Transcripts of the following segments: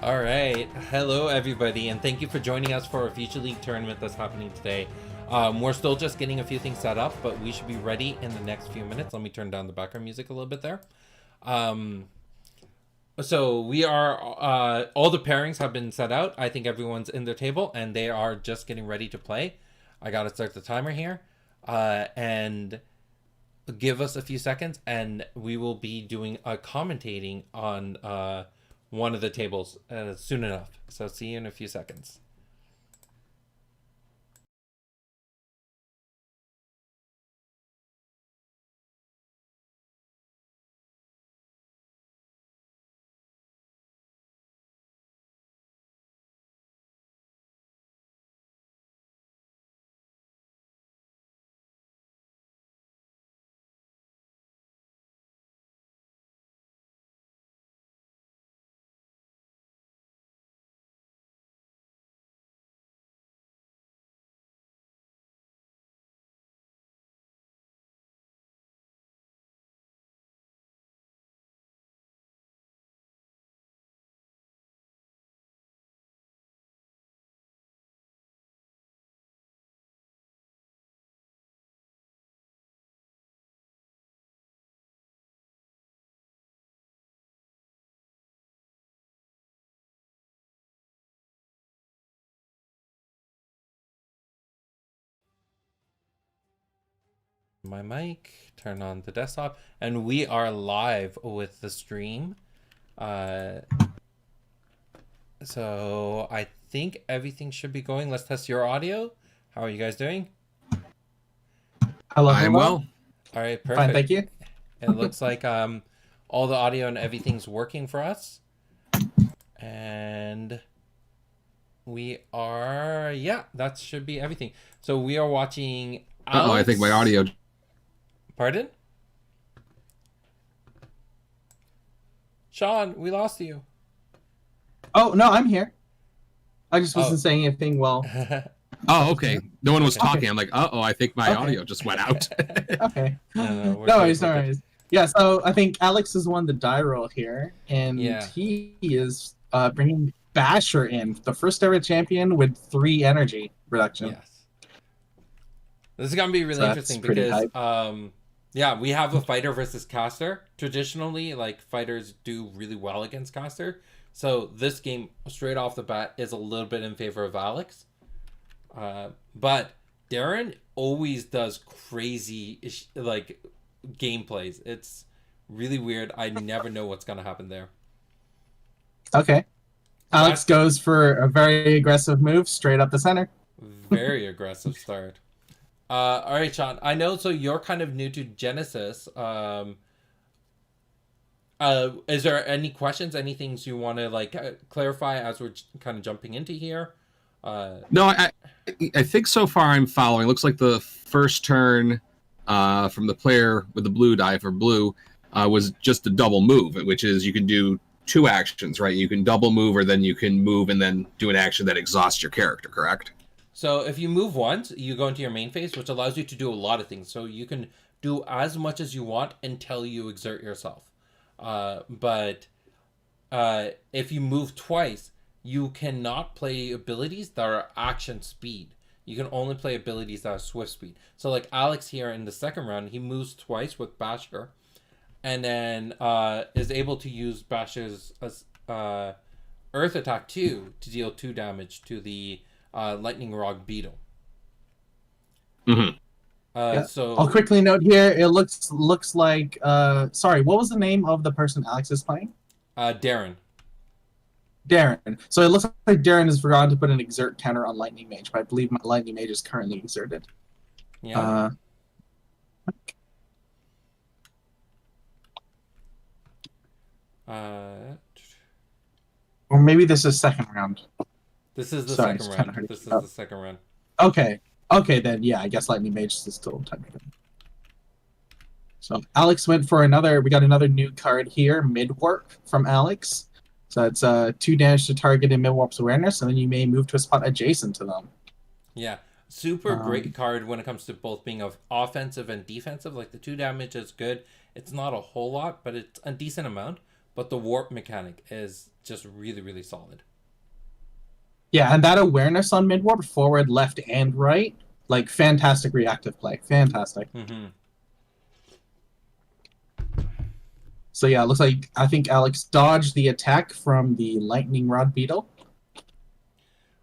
All right. Hello, everybody, and thank you for joining us for our Future League tournament that's happening today. We're still just getting a few things set up, but we should be ready in the next few minutes. Let me turn down the background music a little bit there. Um, so we are, all the pairings have been set out. I think everyone's in their table, and they are just getting ready to play. I got to start the timer here. And give us a few seconds, and we will be doing a commentating on one of the tables soon enough. So see you in a few seconds. My mic, turn on the desktop, and we are live with the stream. So I think everything should be going. Let's test your audio. How are you guys doing? Hello, I am hello. well. All right, perfect. Fine, thank you. It looks like all the audio and everything's working for us. And we are, yeah, that should be everything. So we are watching Alex. I think my audio. Pardon? Sean, we lost you. Oh, no, I'm here. I just wasn't saying anything well. Oh, okay. No one was Okay. talking. I'm like, I think my Okay. audio just went out. Okay. No, we're No good, worries, we're no good. worries. Yeah, so I think Alex has won the die roll here, and Yeah. he is bringing Basher in, the first ever champion with 3 energy reduction. Yes. This is gonna be really So that's interesting pretty because yeah, we have a fighter versus caster. Traditionally, like, fighters do really well against caster. So this game, straight off the bat, is a little bit in favor of Alex. But Darren always does crazy like gameplays. It's really weird. I never know what's gonna happen there. Okay. Alex goes for a very aggressive move straight up the center. Very aggressive start. All right, Sean. I know. So you're kind of new to Genesis. Is there any questions? Any things you want to clarify as we're kind of jumping into here? No, I think so far I'm following. Looks like the first turn from the player with the blue die for blue was just a double move, which is you can do 2 actions, right? You can double move, or then you can move and then do an action that exhausts your character, correct? So if you move once, you go into your main phase, which allows you to do a lot of things. So you can do as much as you want until you exert yourself. But if you move twice, you cannot play abilities that are action speed. You can only play abilities that are swift speed. So like Alex here in the second round, he moves twice with Basher, and then is able to use Basher's Earth Attack 2 to deal 2 damage to the Lightning Rod Beetle. Mm-hmm. So I'll quickly note here, it looks like sorry, what was the name of the person Alex is playing? Darren. Darren. So it looks like Darren has forgotten to put an exert counter on Lightning Mage, but I believe my Lightning Mage is currently exerted. Yeah. Or maybe this is second round. This is the Sorry, second it's round. kinda hard This to is tell. the second round. Okay. Okay, then yeah, I guess Lightning Mage is still technically. So Alex went for another. We got another new card here, Midwarp from Alex. So it's 2 damage to target in Midwarp's awareness, and then you may move to a spot adjacent to them. Yeah. Super great card when it comes to both being of offensive and defensive. Like, the 2 damage is good. It's not a whole lot, but it's a decent amount. but the warp mechanic is just really, really solid. Yeah, and that awareness on mid warp, forward, left, and right, like fantastic reactive play. Fantastic. Mm-hmm. So yeah, it looks like I think Alex dodged the attack from the Lightning Rod Beetle.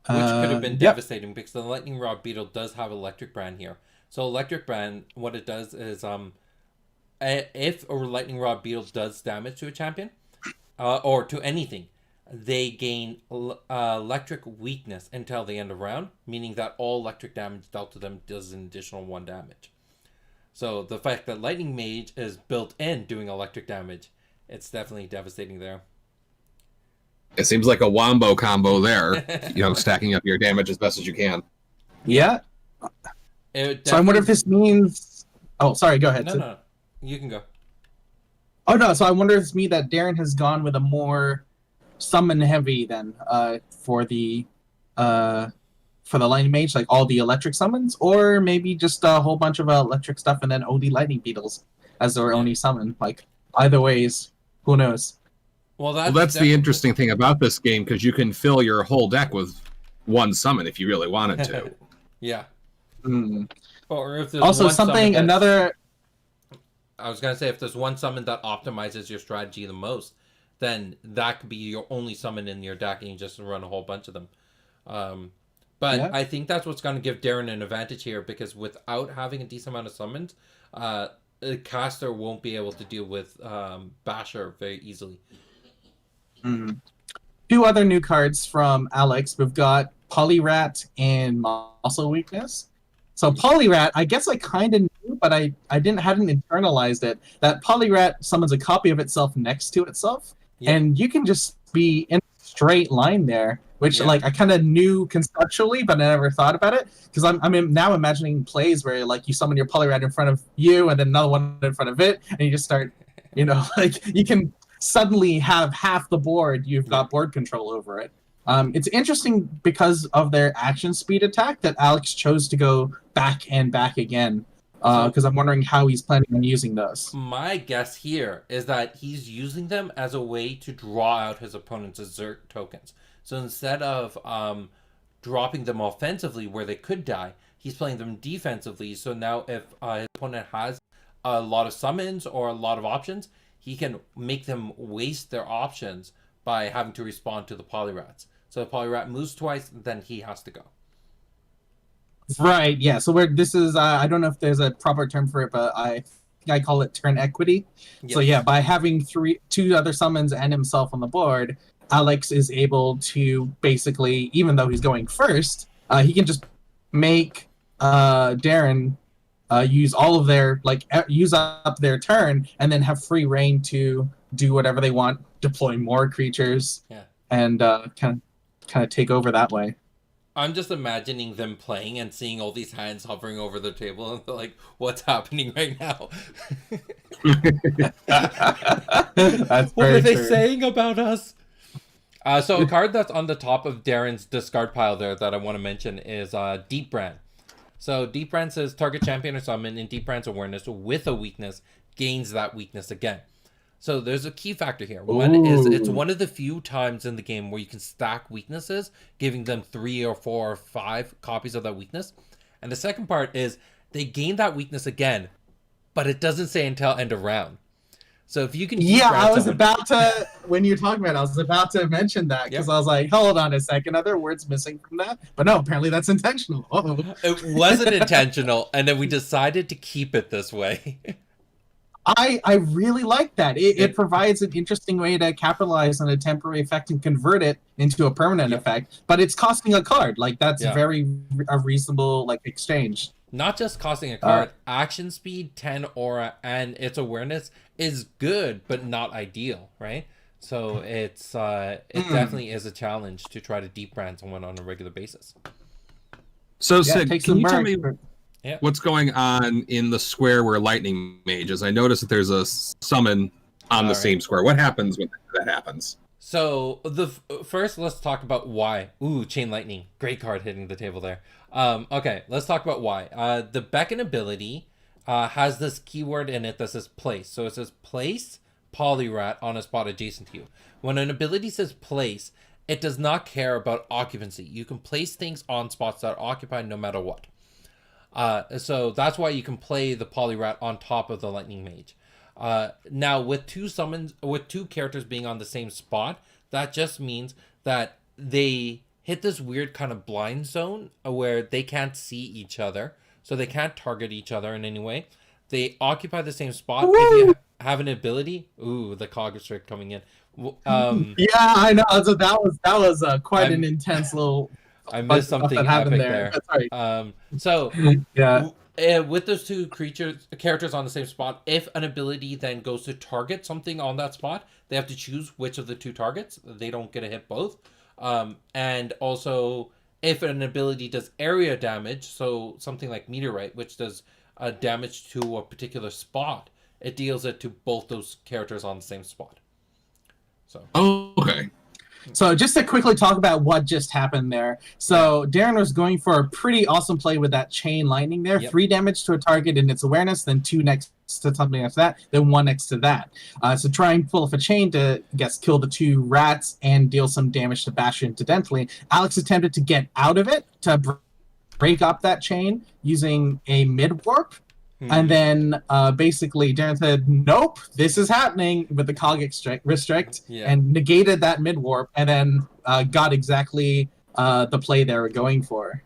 Which could have been Yep. devastating because the Lightning Rod Beetle does have Electric Brand here. So Electric Brand, what it does is, if a Lightning Rod Beetle does damage to a champion, or to anything, they gain electric weakness until the end of round, meaning that all electric damage dealt to them does an additional 1 damage. So the fact that Lightning Mage is built in doing electric damage, it's definitely devastating there. It seems like a wombo combo there. Stacking up your damage as best as you can. Yeah. So I wonder if this means. Oh, sorry. Go ahead. No, you can go. Oh no. So I wonder if this means that Darren has gone with a more summon heavy then for the Lightning Mage, like all the electric summons, or maybe just a whole bunch of electric stuff and then OD Lightning Beetles as their only summon. Like either ways, who knows? Well, that's the interesting thing about this game, because you can fill your whole deck with one summon if you really wanted to. Yeah. Mm. Or if there's Also, one something another. I was gonna say, if there's one summon that optimizes your strategy the most, then that could be your only summon in your deck, and you just run a whole bunch of them. But yeah. I think that's what's going to give Darren an advantage here, because without having a decent amount of summons, caster won't be able to deal with Basher very easily. Mm. 2 other new cards from Alex. We've got Polyrat and Muscle Weakness. So Polyrat, I guess I kind of knew, but I hadn't internalized it. That Polyrat summons a copy of itself next to itself, and you can just be in a straight line there, which like I kind of knew conceptually, but I never thought about it, because I'm now imagining plays where like you summon your Polyrat in front of you and then another one in front of it, and you just start, like you can suddenly have half the board. You've got board control over it. It's interesting because of their action speed attack that Alex chose to go back and back again, because I'm wondering how he's planning on using those. My guess here is that he's using them as a way to draw out his opponent's Zerg tokens. So instead of dropping them offensively where they could die, he's playing them defensively. So now if his opponent has a lot of summons or a lot of options, he can make them waste their options by having to respond to the Polyrats. So if Polyrat moves twice, then he has to go. Right, yeah. So this is, I don't know if there's a proper term for it, but I think I call it turn equity. Yes. So yeah, by having 2 other summons and himself on the board, Alex is able to basically, even though he's going first, he can just make Darren use all of their, use up their turn, and then have free reign to do whatever they want, deploy more creatures, and kind of take over that way. I'm just imagining them playing and seeing all these hands hovering over the table, and they're like, what's happening right now? What are they saying about us? So a card that's on the top of Darren's discard pile there that I want to mention is Deep Brand. So Deep Brand says target champion or summon in Deep Brand's awareness with a weakness gains that weakness again. So there's a key factor here. One is it's one of the few times in the game where you can stack weaknesses, giving them 3 or 4 or 5 copies of that weakness. And the second part is they gain that weakness again, but it doesn't say until end of round. So if you can... I was about to, when you're talking about it, I was about to mention that, because I was like, hold on a second, are there words missing from that? But no, apparently that's intentional. It wasn't intentional, and then we decided to keep it this way. I really like that. It provides an interesting way to capitalize on a temporary effect and convert it into a permanent effect, but it's costing a card. Like, that's very a reasonable exchange. Not just costing a card, action speed, 10 aura, and its awareness is good, but not ideal, right? So it's it definitely is a challenge to try to deep brand someone on a regular basis. So Sid, can you tell me what's going on in the square where Lightning Mage is? I noticed that there's a summon on the same square. What happens when that happens? So first, let's talk about why. Ooh, Chain Lightning, great card hitting the table there. Okay, let's talk about why. The Beckon ability has this keyword in it that says place. So it says place Polyrat on a spot adjacent to you. When an ability says place, it does not care about occupancy. You can place things on spots that are occupied no matter what. So that's why you can play the Polyrat on top of the Lightning Mage. Now, with two characters being on the same spot, that just means that they hit this weird kind of blind zone where they can't see each other, so they can't target each other in any way. They occupy the same spot. Woo! If you have an ability, the cog restrict coming in. Yeah, I know. So that was quite an intense little. I missed something that epic happened there. Sorry. So Yeah. with those two characters on the same spot, if an ability then goes to target something on that spot, they have to choose which of the two targets. They don't get to hit both. And also, if an ability does area damage, so something like Meteorite, which does damage to a particular spot, it deals it to both those characters on the same spot. So. Okay. So just to quickly talk about what just happened there. So Darren was going for a pretty awesome play with that chain lightning there. Yep. 3 damage to a target in its awareness, then 2 next to something after that, then 1 next to that. So try and pull off a chain to, I guess, kill the 2 rats and deal some damage to Bastion incidentally. Alex attempted to get out of it to break up that chain using a mid-warp. And then basically Darren said, nope, this is happening with the cog restrict, and negated that mid-warp, and then got exactly the play they were going for.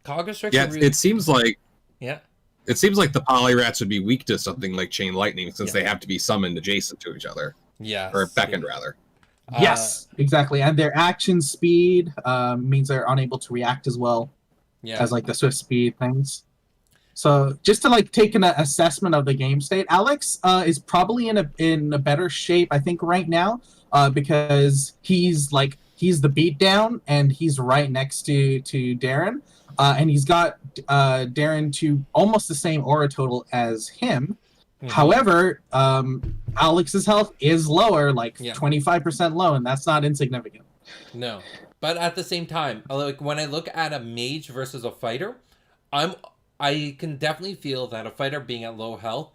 Cog restrict. Yeah, it seems like Yeah. it seems like the Polyrats would be weak to something like Chain Lightning since they have to be summoned adjacent to each other. Yeah. Or beckoned rather. Yes, exactly. And their action speed means they're unable to react as well as like the swift speed things. So just to like take an assessment of the game state, Alex is probably in a better shape, I think, right now, because he's the beatdown and he's right next to Darren, and he's got Darren to almost the same aura total as him. Mm-hmm. However, Alex's health is lower, like 25% low, and that's not insignificant. No, but at the same time, like when I look at a mage versus a fighter, I can definitely feel that a fighter being at low health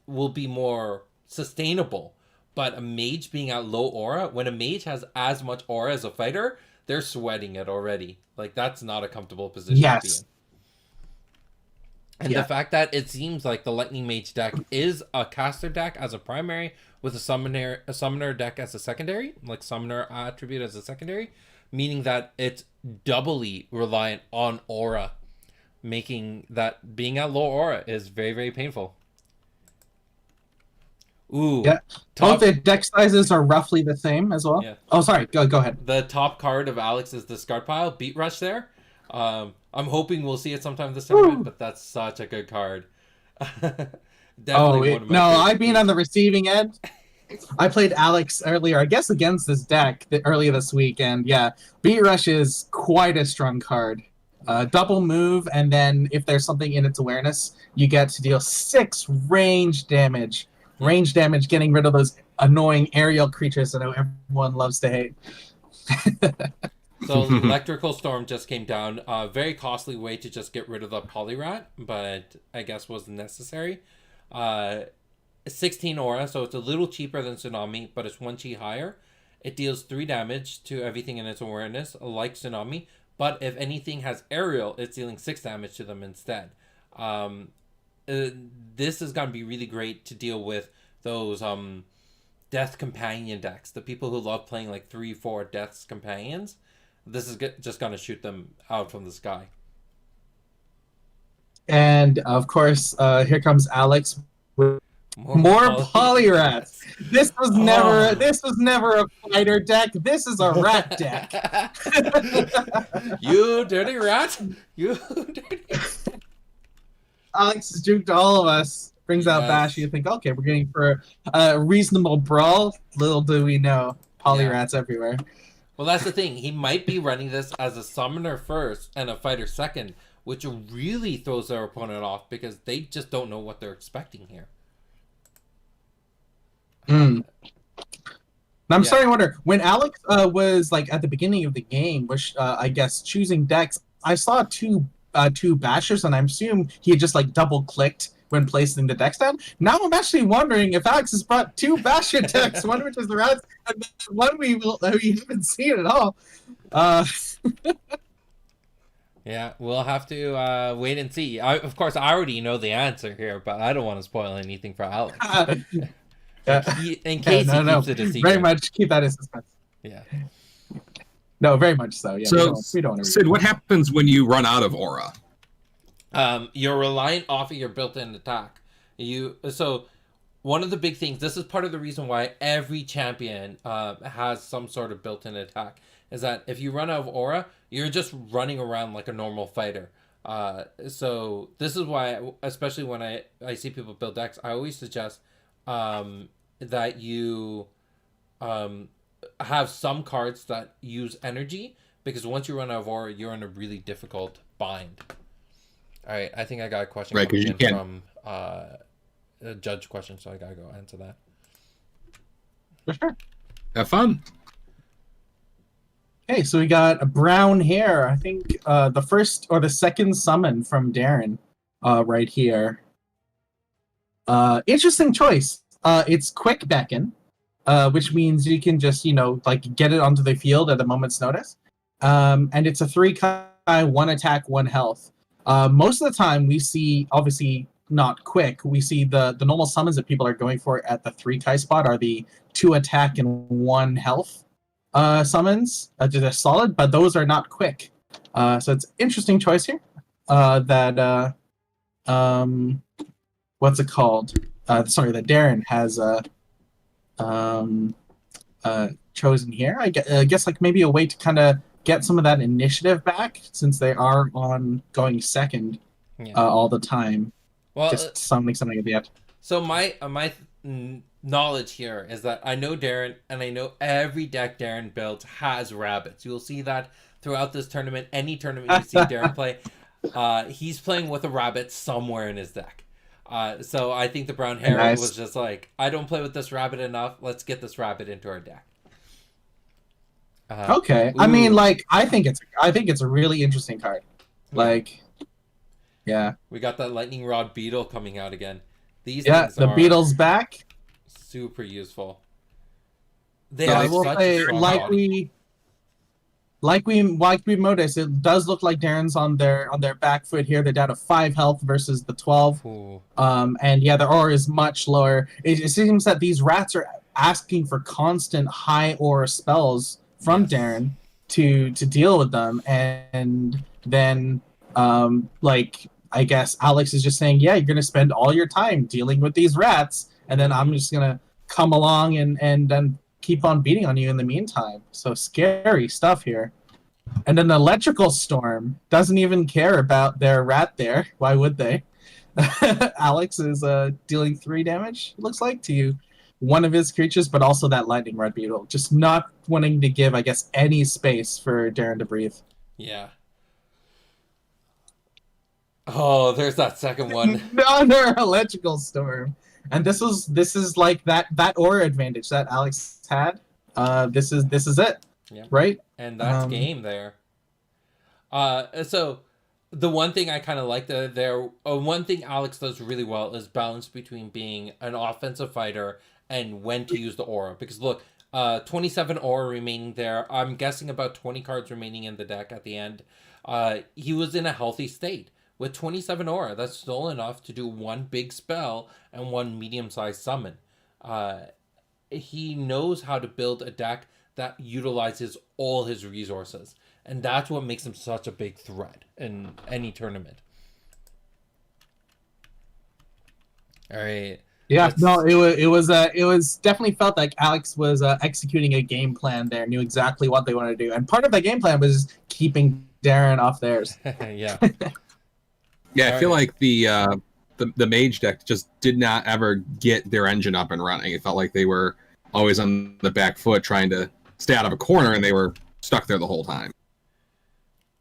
will be more sustainable. But a mage being at low aura, when a mage has as much aura as a fighter, they're sweating it already. Like, that's not a comfortable position to be in. And the fact that it seems like the Lightning Mage deck is a caster deck as a primary, with a summoner deck as a secondary, like summoner attribute as a secondary, meaning that it's doubly reliant on aura, making that being at low aura is very, very painful. Ooh. Yeah. Both the deck sizes are roughly the same as well. Yeah. Oh, sorry. Go ahead. The top card of Alex's discard pile, Beat Rush there. I'm hoping we'll see it sometime this tournament, but that's such a good card. Definitely one of my I've been on the receiving end. I played Alex earlier, I guess, against this deck earlier this week, and Beat Rush is quite a strong card. Double move, and then if there's something in its awareness, you get to deal 6 range damage. Range damage, getting rid of those annoying aerial creatures that everyone loves to hate. So Electrical Storm just came down. Very costly way to just get rid of the Polyrat, but I guess was necessary. 16 aura, so it's a little cheaper than Tsunami, but it's 1 chi higher. It deals 3 damage to everything in its awareness, like Tsunami. But if anything has aerial, it's dealing 6 damage to them instead. This is going to be really great to deal with those Death Companion decks. The people who love playing like 3-4 Death's Companions. This is just going to shoot them out from the sky. And of course, here comes Alex with more Polyrats. This was never a fighter deck. This is a rat deck. You dirty rat! You dirty. Alex has juked all of us. Brings out Bash. You think, okay, we're getting for a reasonable brawl. Little do we know, Polyrats everywhere. Well, that's the thing. He might be running this as a summoner first and a fighter second, which really throws their opponent off because they just don't know what they're expecting here. I'm starting to wonder, when Alex was like at the beginning of the game, which I guess choosing decks, I saw two bashers, and I assume he had just like double clicked when placing the decks down. Now I'm actually wondering if Alex has brought two Basher decks, one which is the rats, and then one we haven't seen at all. Yeah, we'll have to wait and see. Of course, I already know the answer here, but I don't want to spoil anything for Alex. In case he keeps it a secret. Very much keep that in suspense. Yeah. No, very much so. Yeah. So, we don't Sid, what happens when you run out of aura? You're reliant off of your built-in attack. So one of the big things. This is part of the reason why every champion has some sort of built-in attack. Is that if you run out of aura, you're just running around like a normal fighter. So this is why, especially when I see people build decks, I always suggest that you have some cards that use energy, because once you run out of aura, you're in a really difficult bind. All right, I think I got a question coming in from a judge question, so I gotta go answer that. For sure. Have fun. Okay, so we got a brown hair. I think the first or the second summon from Darren right here. Interesting choice. It's quick beckon, which means you can just, like get it onto the field at a moment's notice. And it's a 3-Kai, 1 attack, 1 health. Most of the time we see, obviously not quick, we see the normal summons that people are going for at the 3-Kai spot are the 2 attack and 1 health summons. They're solid, but those are not quick. So it's interesting choice here. That what's it called? That Darren has chosen here. I guess like maybe a way to kind of get some of that initiative back, since they are on going second all the time. Well, just something at the end. So my knowledge here is that I know Darren, and I know every deck Darren builds has rabbits. You'll see that throughout this tournament. Any tournament you see Darren play, he's playing with a rabbit somewhere in his deck. So I think the brown hair was just like, I don't play with this rabbit enough. Let's get this rabbit into our deck. Okay, I mean, like, I think it's a really interesting card. Like, yeah, we got that lightning rod beetle coming out again. These things the beetle's back. Super useful. They so are I will say, like we noticed, it does look like Darren's on their back foot here. They're down to 5 health versus the 12. Ooh. And yeah, their aura is much lower. It seems that these rats are asking for constant high aura spells from Darren to deal with them, and then I guess Alex is just saying, yeah, you're gonna spend all your time dealing with these rats, and then I'm just gonna come along and then keep on beating on you in the meantime. So scary stuff here. And then the electrical storm doesn't even care about their rat there. Why would they? Alex is dealing 3 damage, it looks like, to one of his creatures, but also that lightning rod beetle. Just not wanting to give, I guess, any space for Darren to breathe. Yeah. Oh, there's that second one. Another electrical storm. And this is like that aura advantage that Alex had. This is it. Yeah. Right? And that's game there. So the one thing I kind of like one thing Alex does really well is balance between being an offensive fighter and when to use the aura. Because look, 27 aura remaining there. I'm guessing about 20 cards remaining in the deck at the end. He was in a healthy state. With 27 aura, that's still enough to do 1 big spell and 1 medium-sized summon. He knows how to build a deck that utilizes all his resources. And that's what makes him such a big threat in any tournament. All right. Yeah, no, it was definitely felt like Alex was executing a game plan there, knew exactly what they wanted to do. And part of that game plan was keeping Darren off theirs. Yeah. Yeah, I feel like the mage deck just did not ever get their engine up and running. It felt like they were always on the back foot trying to stay out of a corner, and they were stuck there the whole time.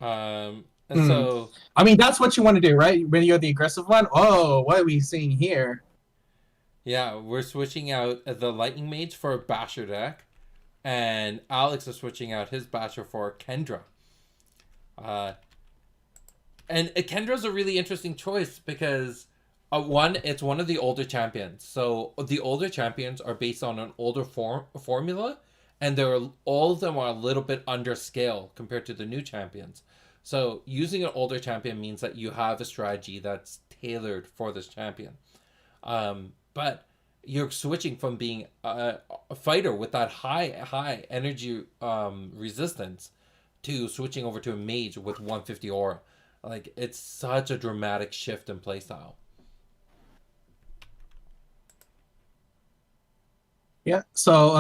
So I mean, that's what you want to do, right? When you're the aggressive one. Oh, what are we seeing here? Yeah, we're switching out the lightning mage for a basher deck, and Alex is switching out his basher for Kendra. And Kendra's a really interesting choice because It's one of the older champions. So the older champions are based on an older formula, and all of them are a little bit under scale compared to the new champions. So using an older champion means that you have a strategy that's tailored for this champion. But you're switching from being a fighter with that high energy resistance to switching over to a mage with 150 aura. Like, it's such a dramatic shift in playstyle. Yeah. So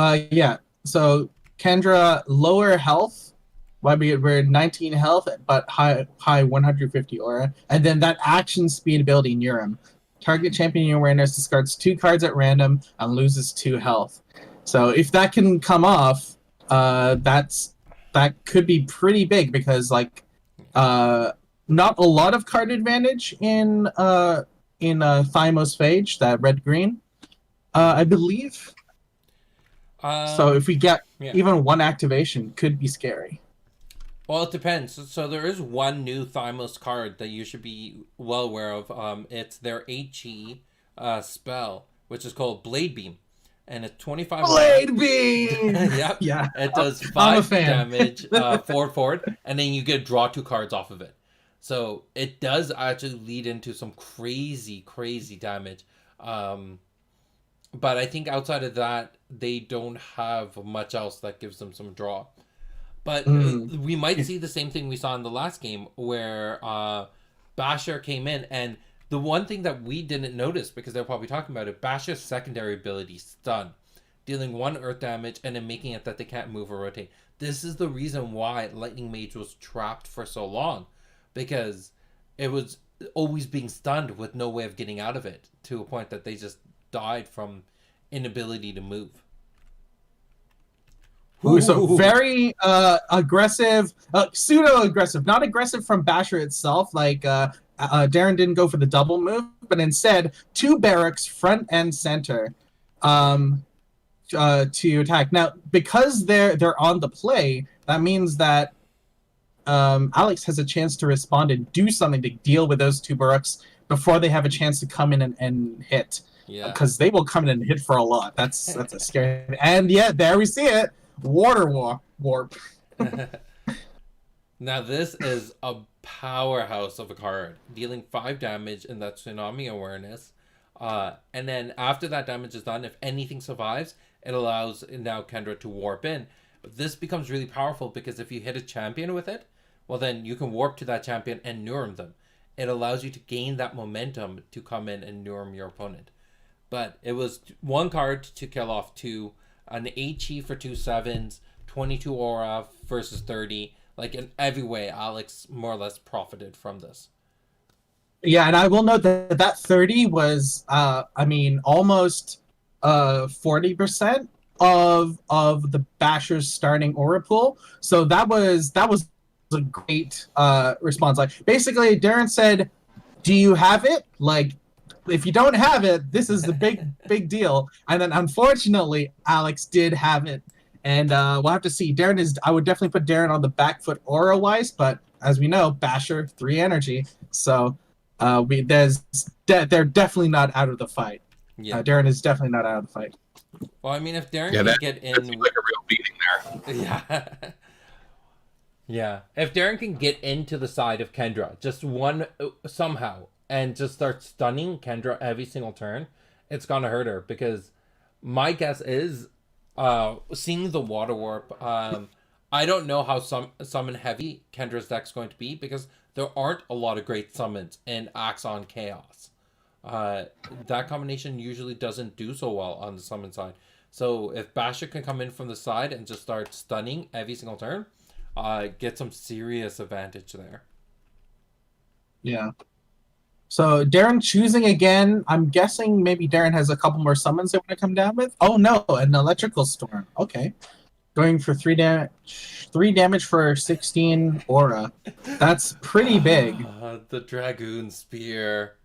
Kendra lower health. We're 19 health, but high 150 aura, and then that action speed ability Neurum. Target champion awareness discards 2 cards at random and loses 2 health. So if that can come off, that could be pretty big because not a lot of card advantage in Thymos Phage, that red green, I believe. So if we get even one activation, could be scary. Well, it depends. So there is one new Thymos card that you should be well aware of. It's their HE spell, which is called Blade Beam. And it's 25 Blade Beam! Yep. Yeah. It does 5 damage forward, and then you get draw 2 cards off of it. So it does actually lead into some crazy damage. But I think outside of that, they don't have much else that gives them some draw. But we might see the same thing we saw in the last game where Basher came in, and the one thing that we didn't notice, because they're probably talking about it, Basher's secondary ability, Stun, dealing 1 earth damage and then making it that they can't move or rotate. This is the reason why Lightning Mage was trapped for so long, because it was always being stunned with no way of getting out of it, to a point that they just died from inability to move. Ooh, so very aggressive, pseudo-aggressive. Not aggressive from Basher itself, like Darren didn't go for the double move, but instead 2 barracks front and center to attack. Now, because they're on the play, that means that Alex has a chance to respond and do something to deal with those 2 barracks before they have a chance to come in and hit. Yeah. Because they will come in and hit for a lot. That's a scary thing. And yeah, there we see it. Water warp. Now this is a powerhouse of a card, dealing 5 damage in that Tsunami Awareness. And then after that damage is done, if anything survives, it allows now Kendra to warp in. But this becomes really powerful because if you hit a champion with it, well then you can warp to that champion and Neurum them. It allows you to gain that momentum to come in and Neurum your opponent. But it was 1 card to kill off 2, an HE for 2 7s, 22 aura versus 30. Like, in every way, Alex more or less profited from this. Yeah, and I will note that 30 was, almost 40% of the Basher's starting aura pool. So that was a great response. Like, basically, Darren said, "Do you have it?" Like, if you don't have it, this is the big deal. And then unfortunately, Alex did have it. And we'll have to see. I would definitely put Darren on the back foot aura-wise, but as we know, Basher, 3 energy. So they're definitely not out of the fight. Yeah. Darren is definitely not out of the fight. Well, I mean, if Darren can get in... That seems like a real beating there. Yeah. Yeah. If Darren can get into the side of Kendra, just somehow, and just start stunning Kendra every single turn, it's gonna hurt her, because my guess is seeing the water warp, I don't know how summon heavy Kendra's deck's going to be, because there aren't a lot of great summons in Axon Chaos. That combination usually doesn't do so well on the summon side. So if Basher can come in from the side and just start stunning every single turn, get some serious advantage there. Yeah. So Darren choosing again. I'm guessing maybe Darren has a couple more summons they want to come down with. Oh no, an electrical storm. Okay. Going for 3 damage. 3 damage for 16 aura. That's pretty big. The Dragoon Spear.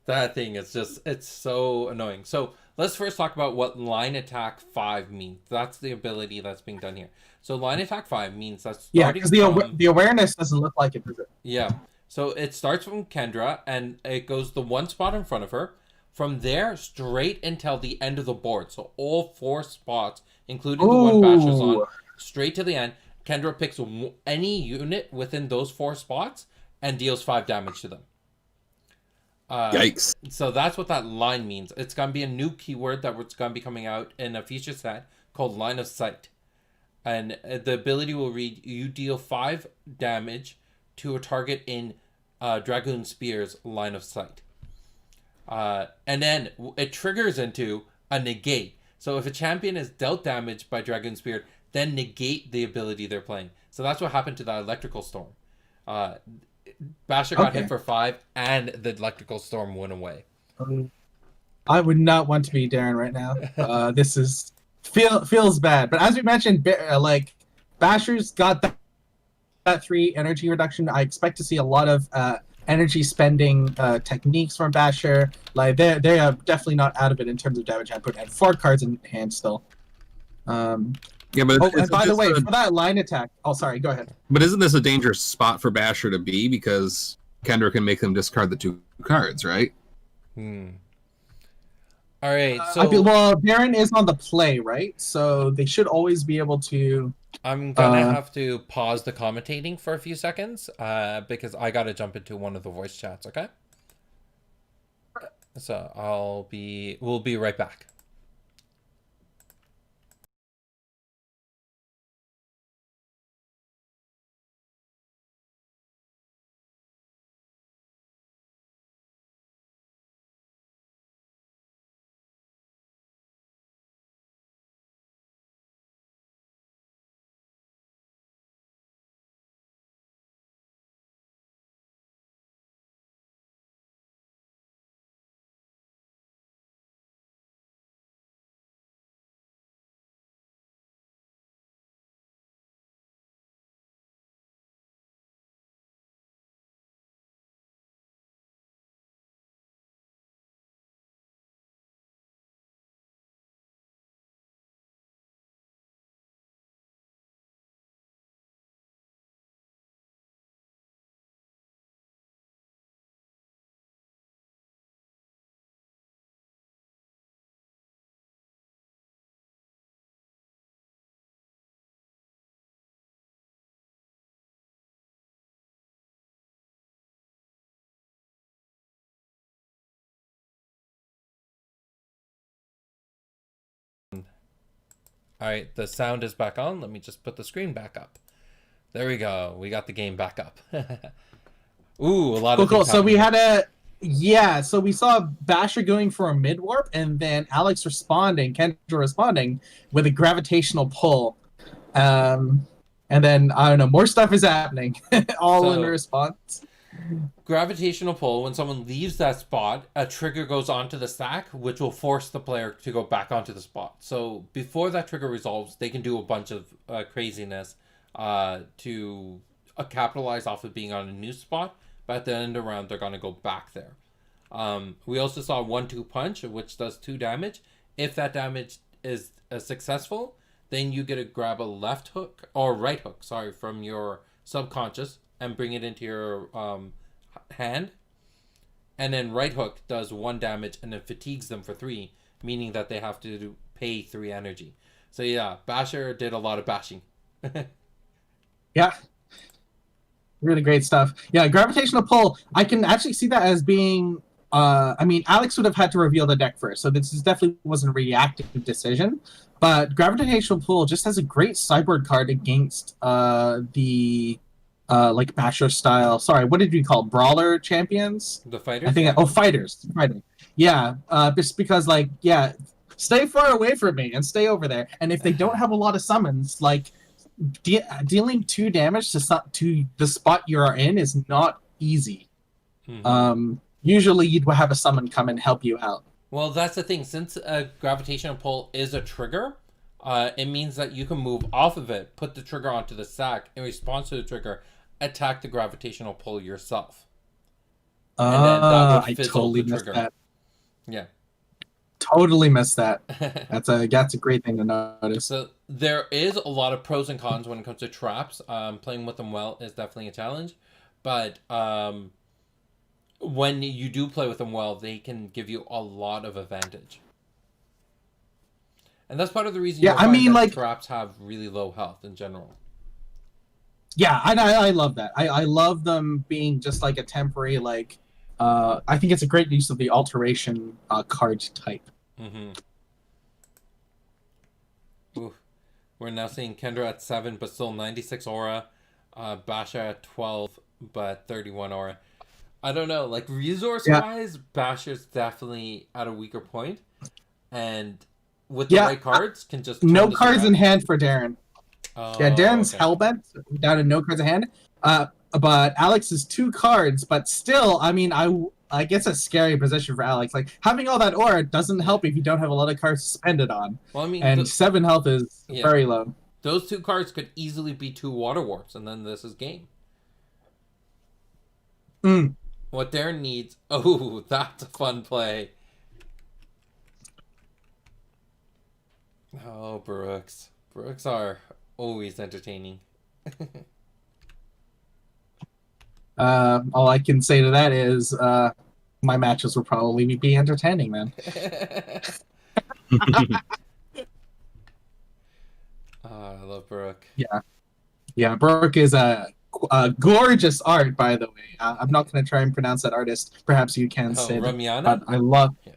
That thing is it's so annoying. So let's first talk about what Line Attack 5 means. That's the ability that's being done here. So Line Attack 5 means that's because the awareness doesn't look like it, does it? Yeah. So it starts from Kendra and it goes the one spot in front of her. From there, straight until the end of the board. So all 4 spots, including the one Basher's on, Ooh. straight to the end. Kendra picks any unit within those 4 spots and deals 5 damage to them. Yikes. So that's what that line means. It's going to be a new keyword that's going to be coming out in a feature set called Line of Sight. And the ability will read, you deal 5 damage to a target in Dragoon Spear's line of sight. And then it triggers into a negate. So if a champion is dealt damage by Dragoon Spear, then negate the ability they're playing. So that's what happened to the Electrical Storm. Basher got hit for 5, and the Electrical Storm went away. I would not want to be Darren right now. This is feels bad. But as we mentioned, like Basher's got that 3 energy reduction. I expect to see a lot of energy spending techniques from Basher. Like they are definitely not out of it in terms of damage output, and 4 cards in hand still. Yeah, but and by the way, for that line attack, sorry, go ahead. But isn't this a dangerous spot for Basher to be, because Kendra can make them discard the 2 cards, right? All right, so Darren is on the play, right? So they should always be able to. I'm gonna have to pause the commentating for a few seconds because I gotta jump into one of the voice chats. Okay. So we'll be right back. All right, the sound is back on. Let me just put the screen back up. There we go. We got the game back up. Ooh, a lot of cool. things So we happening. had so we saw Basher going for a mid warp, and then Alex Kendra responding with a gravitational pull. And then I don't know, more stuff is happening, all in response. Gravitational pull, when someone leaves that spot, a trigger goes onto the stack, which will force the player to go back onto the spot. So before that trigger resolves, they can do a bunch of craziness to capitalize off of being on a new spot. But at the end of the round, they're going to go back there. We also saw 1-2 punch, which does 2 damage. If that damage is successful, then you get to grab a left hook or right hook, from your subconscious and bring it into your hand. And then right hook does 1 damage and then fatigues them for 3, meaning that they have to pay 3 energy. So yeah, Basher did a lot of bashing. Yeah. Really great stuff. Yeah, gravitational pull. I can actually see that as being. I mean, Alex would have had to reveal the deck first, so this definitely wasn't a reactive decision. But gravitational pull just has a great sideboard card against the like Basher style. Sorry, what did we call brawler champions? The fighters. I think. Fighters. Yeah. Just because, stay far away from me and stay over there. And if they don't have a lot of summons, like. Dealing 2 damage to the spot you are in is not easy. Mm-hmm. Usually you'd have a summon come and help you out. Well, that's the thing. Since a gravitational pull is a trigger, it means that you can move off of it, put the trigger onto the stack, in response to the trigger, attack the gravitational pull yourself. And then that would fizzle the trigger. That. Yeah. Totally missed that. That's a great thing to notice. So there is a lot of pros and cons when it comes to traps. Playing with them well is definitely a challenge, but when you do play with them well, they can give you a lot of advantage. And that's part of the reason Yeah, you'll I find mean, that like- traps have really low health in general. Yeah, I love that. I love them being just like a temporary like. I think it's a great use of the alteration card type. Mm-hmm. Ooh. We're now seeing Kendra at 7, but still 96 aura. Basha at 12, but 31 aura. I don't know. Like, resource-wise, Basha's definitely at a weaker point. And with the right cards, can just... No turn this cards in around. hand for Darren. Oh, Yeah, Darren's okay. hellbent down to no cards in hand. But Alex is 2 cards, but still, I mean, I guess a scary position for Alex. Like, having all that aura doesn't help if you don't have a lot of cards to spend it on. Well, I mean, And 7 health is Yeah. very low. those 2 cards could easily be 2 Water Warps, and then this is game. Mm. What Darren needs... Oh, that's a fun play. Oh, Brooks. Brooks are always entertaining. All I can say to that is my matches will probably be entertaining then. I love Brooke. Yeah, Brooke is a gorgeous art, by the way. I'm not going to try and pronounce that artist. Perhaps you can Oh, say that. Ramiana? But I love... Yeah.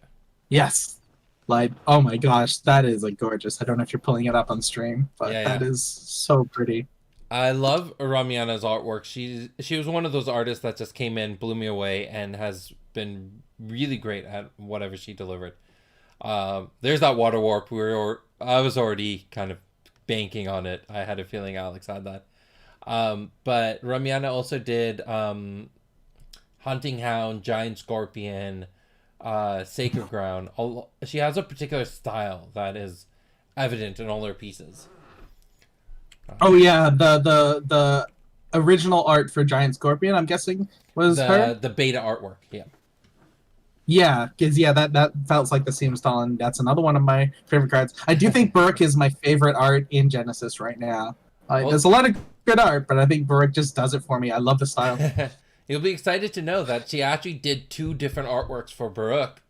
Yes. Like, oh my gosh, that is like gorgeous. I don't know if you're pulling it up on stream, but Yeah, that yeah. is so pretty. I love Ramiana's artwork. She was one of those artists that just came in, blew me away, and has been really great at whatever she delivered. There's that Water Warp. I was already kind of banking on it. I had a feeling Alex had that. But Ramiana also did Hunting Hound, Giant Scorpion, Sacred Ground. She has a particular style that is evident in all her pieces. Oh yeah, the original art for Giant Scorpion, I'm guessing, was her. The beta artwork, yeah. Yeah, because that felt like the same style, and that's another one of my favorite cards. I do think Burke is my favorite art in Genesis right now. There's a lot of good art, but I think Burke just does it for me. I love the style. You'll be excited to know that she actually did 2 different artworks for Baruch.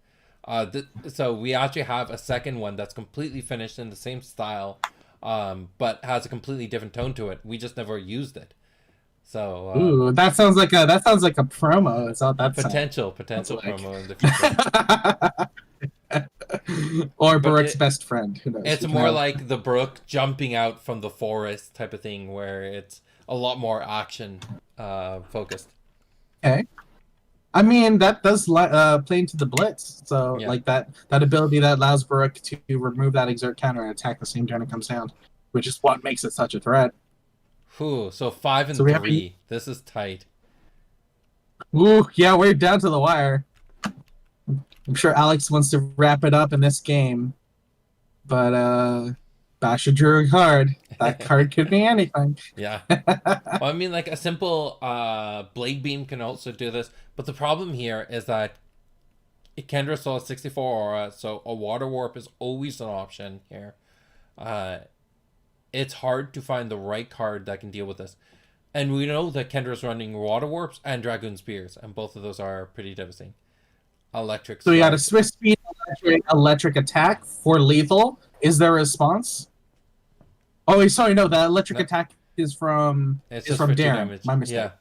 So we actually have a second one that's completely finished in the same style, but has a completely different tone to it. We just never used it. So Ooh, that sounds like a promo. It's not that potential like- promo in the future. or But Baruch's best friend. Who knows? It's You more can- like the Brook jumping out from the forest type of thing, where it's a lot more action focused. Okay. I mean, that does play into the blitz. So, Yeah. like that ability that allows Baruch to remove that exert counter and attack the same turn it comes down, which is what makes it such a threat. Whew, so 5 and So we have 3. This is tight. Ooh, yeah, we're down to the wire. I'm sure Alex wants to wrap it up in this game, but Basha drew a card. That card could be anything. Yeah. Well, I mean, like a simple Blade Beam can also do this, but the problem here is that Kendra still has 64 aura, so a Water Warp is always an option here. It's hard to find the right card that can deal with this. And we know that Kendra's running Water Warps and Dragoon Spears, and both of those are pretty devastating. Electric. So we got a Strike. Swift Speed electric attack for lethal. Is there a response? Oh, sorry, no. The electric No. attack is from It's is just from for 2 Darren. damage. My mistake.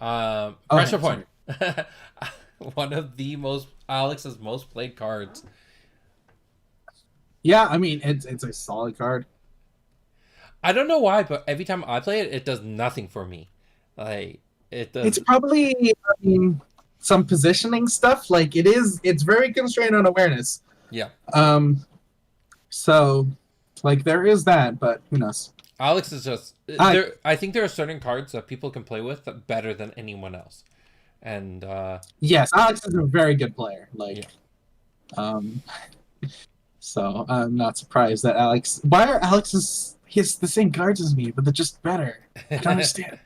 Yeah. Okay, Pressure Point. One of the Alex's most played cards. Yeah, I mean it's a solid card. I don't know why, but every time I play it, it does nothing for me. Like it does. It's probably some positioning stuff. Like it's very constrained on awareness. Yeah. So like there is that, but who knows? Alex is just. I think there are certain cards that people can play with better than anyone else, and Yes, Alex is a very good player. Like, so I'm not surprised that Alex. Why are Alex's? He has the same cards as me, but they're just better. I don't understand.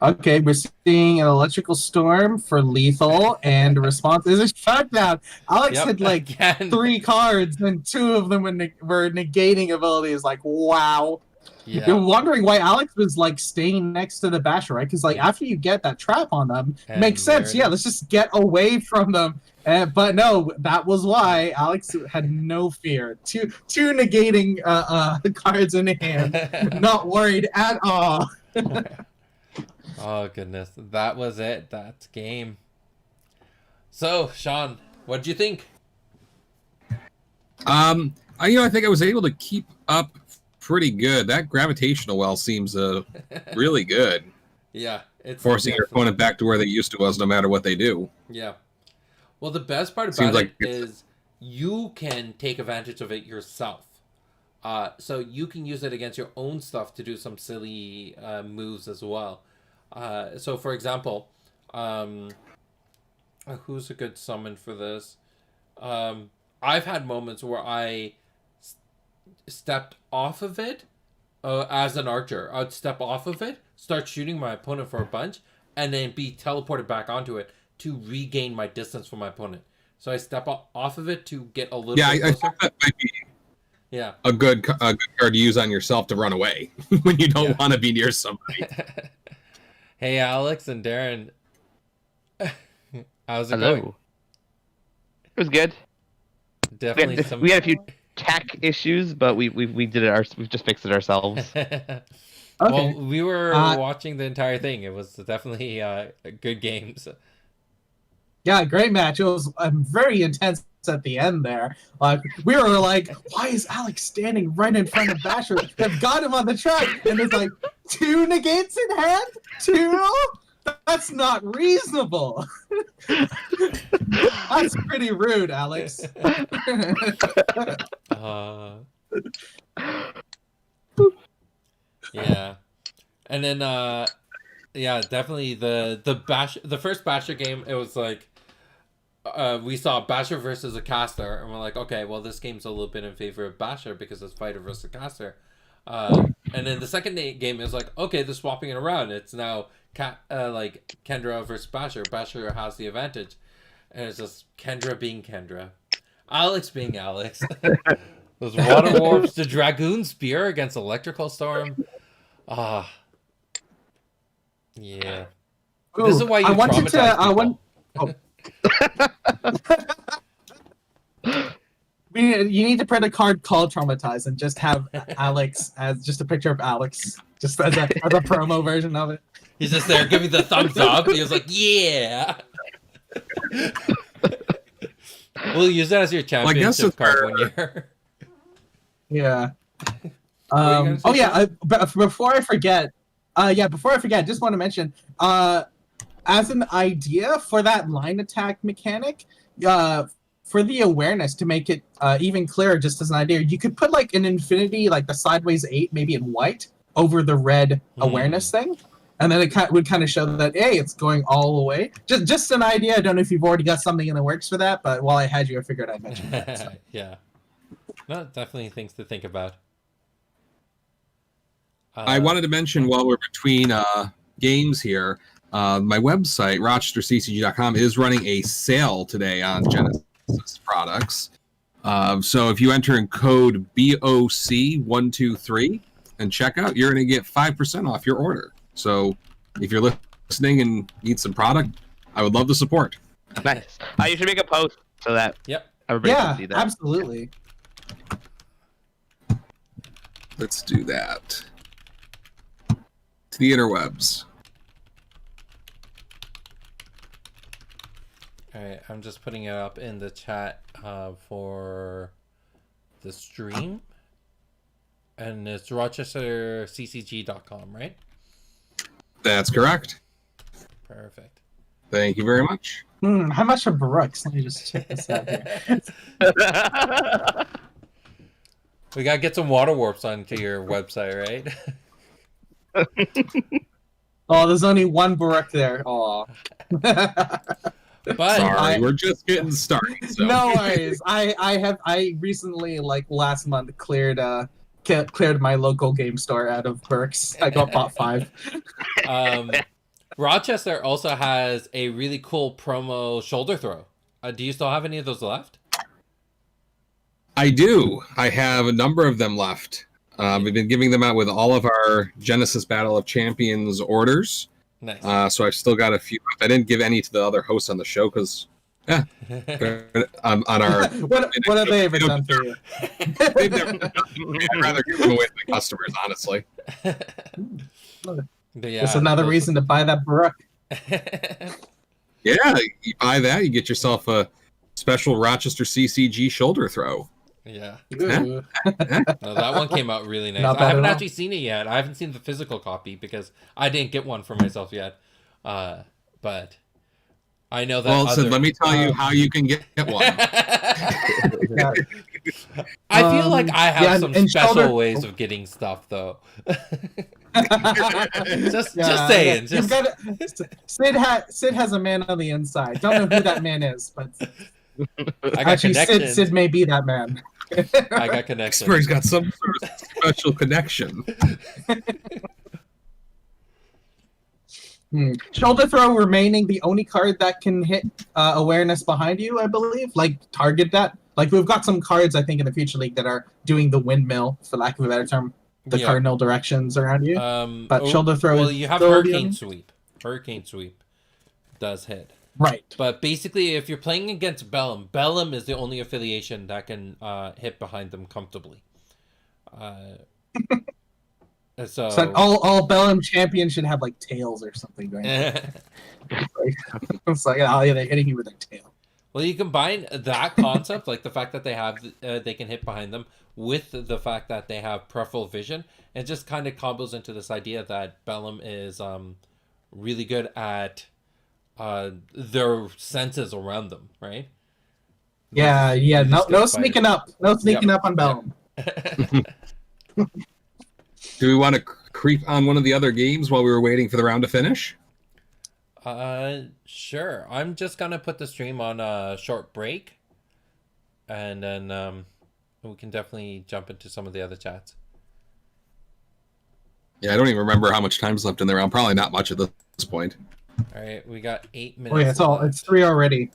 Okay, we're seeing an electrical storm for lethal, and the response is a shutdown. Alex Yep, had like again. 3 cards, and 2 of them were negating abilities. Like, wow. Yeah. You're wondering why Alex was like staying next to the Basher, right? Because like after you get that trap on them, it And makes there sense. it Yeah, is. let's just get away from them. But no, that was why Alex had no fear. Two negating cards in hand, not worried at all. Oh goodness, that was it. That's game. So, Sean, what did you think? I think I was able to keep up pretty good. That gravitational well seems really good, Yeah, it's forcing your definitely- opponent back to where they used to was, no matter what they do. Yeah. Well, the best part Seems about like it it's- is you can take advantage of it yourself. So you can use it against your own stuff to do some silly moves as well. So, for example, who's a good summon for this? I've had moments where I stepped off of it as an archer. I'd step off of it, start shooting my opponent for a bunch, and then be teleported back onto it to regain my distance from my opponent. So I step off of it to get a little Yeah, bit I closer. thought that might be Yeah. a good card to use on yourself to run away when you don't Yeah. want to be near somebody. Hey, Alex and Darren. How's it Hello. going? It was good. Definitely some. We had a few tech issues, but we did it. We've just fixed it ourselves. Okay. Well, we were Uh, watching the entire thing. It was definitely good games. Yeah, great match. It was very intense at the end there. Like we were like, why is Alex standing right in front of Basher? They've got him on the track, and it's like 2 negates in hand. 2? That's not reasonable. That's pretty rude, Alex. Yeah, and then yeah, definitely the first Basher game. It was like we saw Basher versus a caster, and we're like, okay, well, this game's a little bit in favor of Basher because it's fighter versus caster. And then the second game is like, okay, they're swapping it around. It's now like Kendra versus Basher. Basher has the advantage, and it's just Kendra being Kendra, Alex being Alex. Those water warps, the Dragoon Spear against Electrical Storm. Yeah. Ooh, This is why you I wanted to. traumatize I want. You need to print a card called Traumatized and just have Alex as just a picture of Alex, just as a promo version of it. He's just there giving the thumbs up. He was like, yeah. We'll use that as your I guess championship it's card our- one year. Yeah. gonna say, Oh yeah. Sean? But before I forget, just want to mention, as an idea for that line attack mechanic, for the awareness to make it even clearer, just as an idea, you could put like an infinity, like the sideways 8, maybe in white, over the red awareness thing, and then it would kind of show that hey, it's going all the way. Just an idea. I don't know if you've already got something in the works for that, but while I had you, I figured I'd mention that. So. Yeah. No, definitely things to think about. I wanted to mention while we're between games here, my website, rochesterccg.com, is running a sale today on Genesis products. So if you enter in code BOC123 and check out, you're going to get 5% off your order. So if you're listening and need some product, I would love the support. Nice. You should make a post so that Yep. everybody Yeah, can see that. absolutely. Let's do that. To the interwebs. All right, I'm just putting it up in the chat for the stream. And it's rochesterccg.com, right? That's correct. Perfect. Thank you very much. How much are Brooks? Let me just check this out here. We gotta get some water warps onto your website, right? Oh, there's only one Baruch there. Oh. But Sorry, we're just getting started. So. No worries. I recently, like last month, cleared my local game store out of Burks. I got bought 5. Rochester also has a really cool promo shoulder throw. Do you still have any of those left? I do. I have a number of them left. We've been giving them out with all of our Genesis Battle of Champions orders. Nice. So I've still got a few. I didn't give any to the other hosts on the show because, on our what have they ever done for you? they've never done it. I'd rather give them away to the customers, honestly. But yeah, It's another those- reason to buy that Baruch. Yeah, you buy that, you get yourself a special Rochester CCG shoulder throw. Yeah. Ooh. No, that one came out really nice. Not I bad haven't at all. actually seen it yet. I haven't seen the physical copy because I didn't get one for myself yet. But I know that. Well, so other... let me tell you how you can get one. Yeah. I feel like I have yeah, some and special shoulder- ways of getting stuff, though. just Yeah, saying. You've got Sid has a man on the inside. Don't know who that man is, but I got actually, connections. Sid may be that man. I got connections. Spurs got some sort of special connection. Shoulder throw remaining the only card that can hit awareness behind you, I believe. Like target that. Like we've got some cards I think in the future league that are doing the windmill, for lack of a better term, the Yeah. cardinal directions around you. But shoulder throw Well, is you have still the Hurricane only- Sweep. Hurricane Sweep does hit. Right. But basically, if you're playing against Bellum, Bellum is the only affiliation that can hit behind them comfortably. So So all Bellum champions should have like tails or something going. It's like, oh yeah, they're hitting you with their tail. well, you combine that concept, like the fact that they have they can hit behind them, with the fact that they have peripheral vision, it just kind of combos into this idea that Bellum is really good at their senses around them, right? Yeah. You No just get sneaking up. No sneaking Yep. up on Bellum. Do we want to creep on one of the other games while we were waiting for the round to finish? Sure. I'm just gonna put the stream on a short break, and then we can definitely jump into some of the other chats. Yeah, I don't even remember how much time's left in the round. Probably not much at this point. All right, we got 8 minutes. Oh yeah, left. it's 3 already.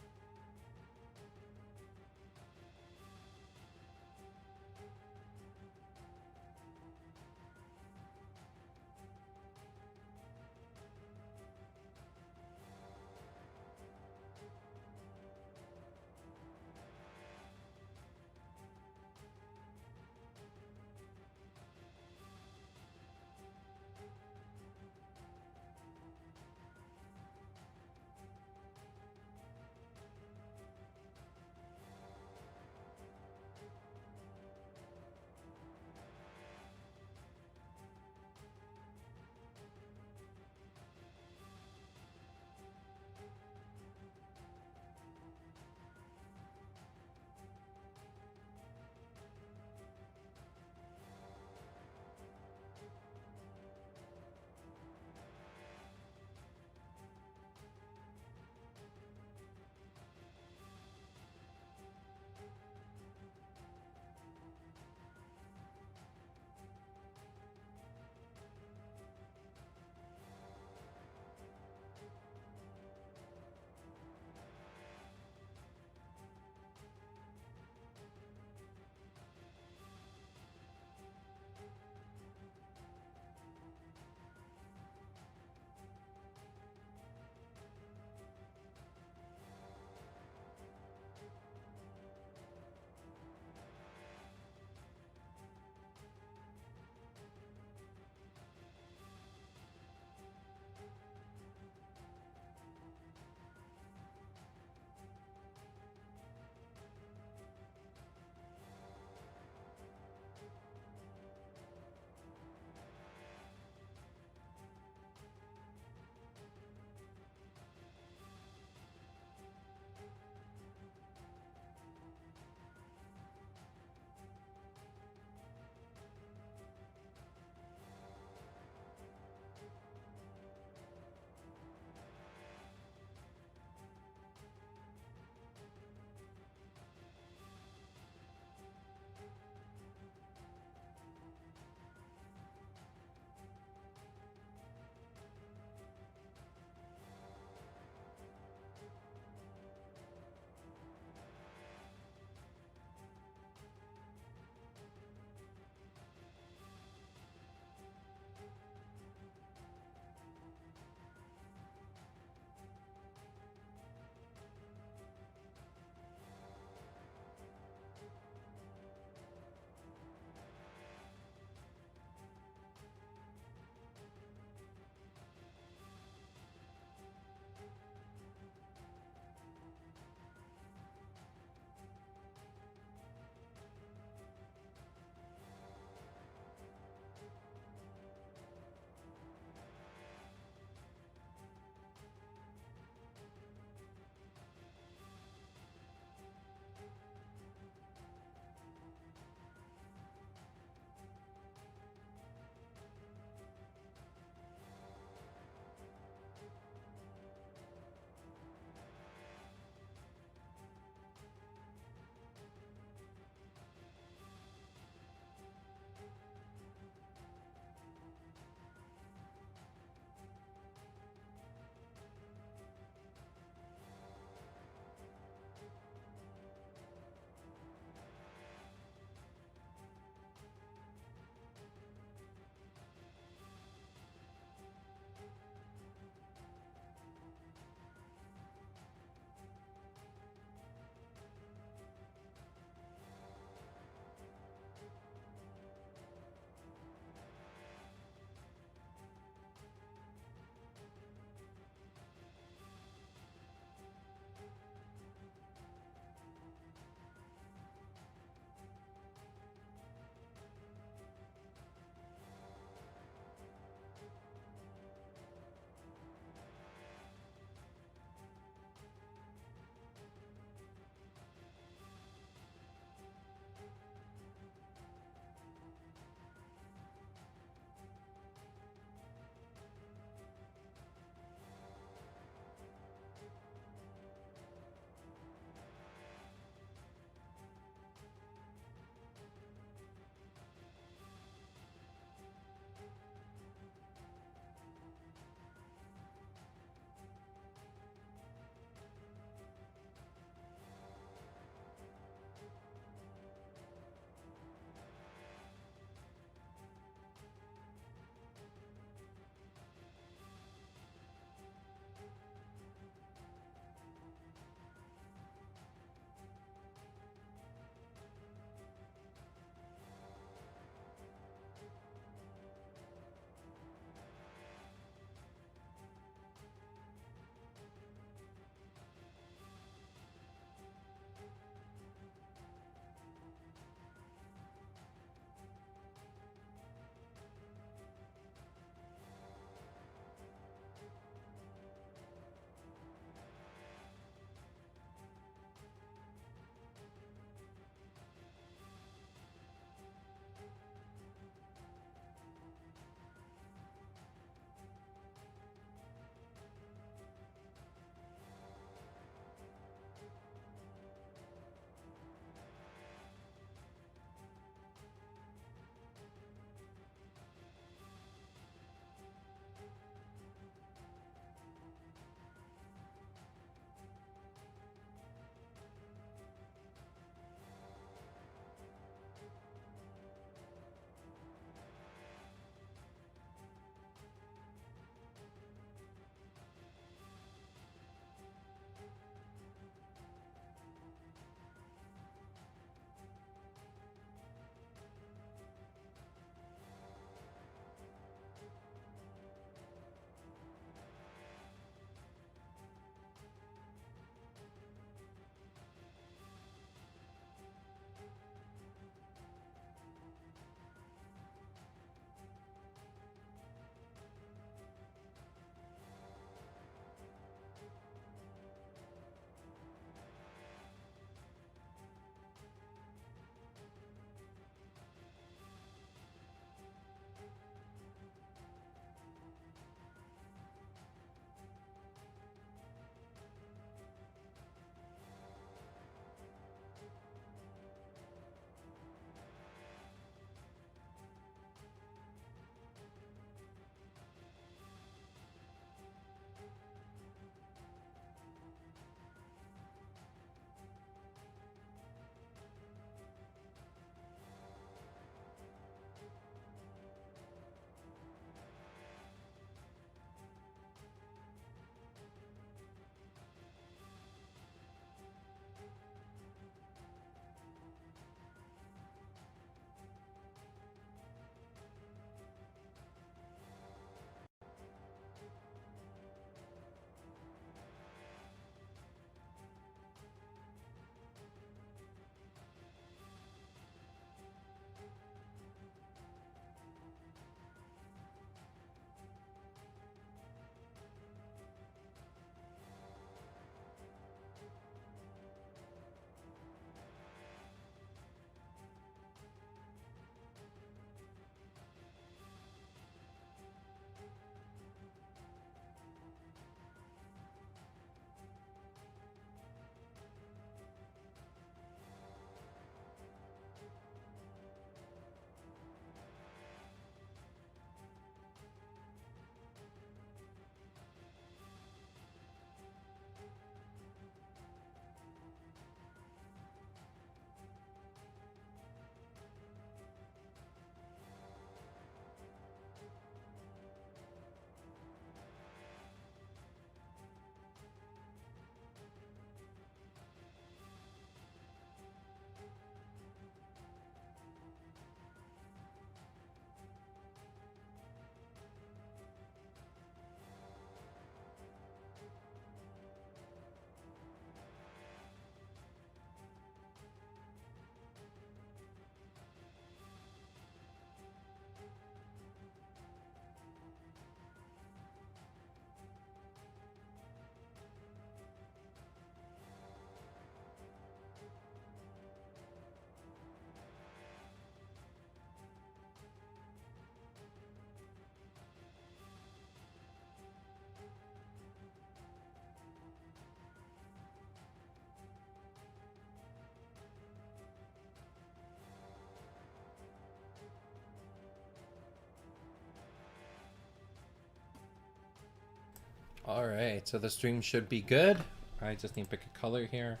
All right, so the stream should be good. I just need to pick a color here.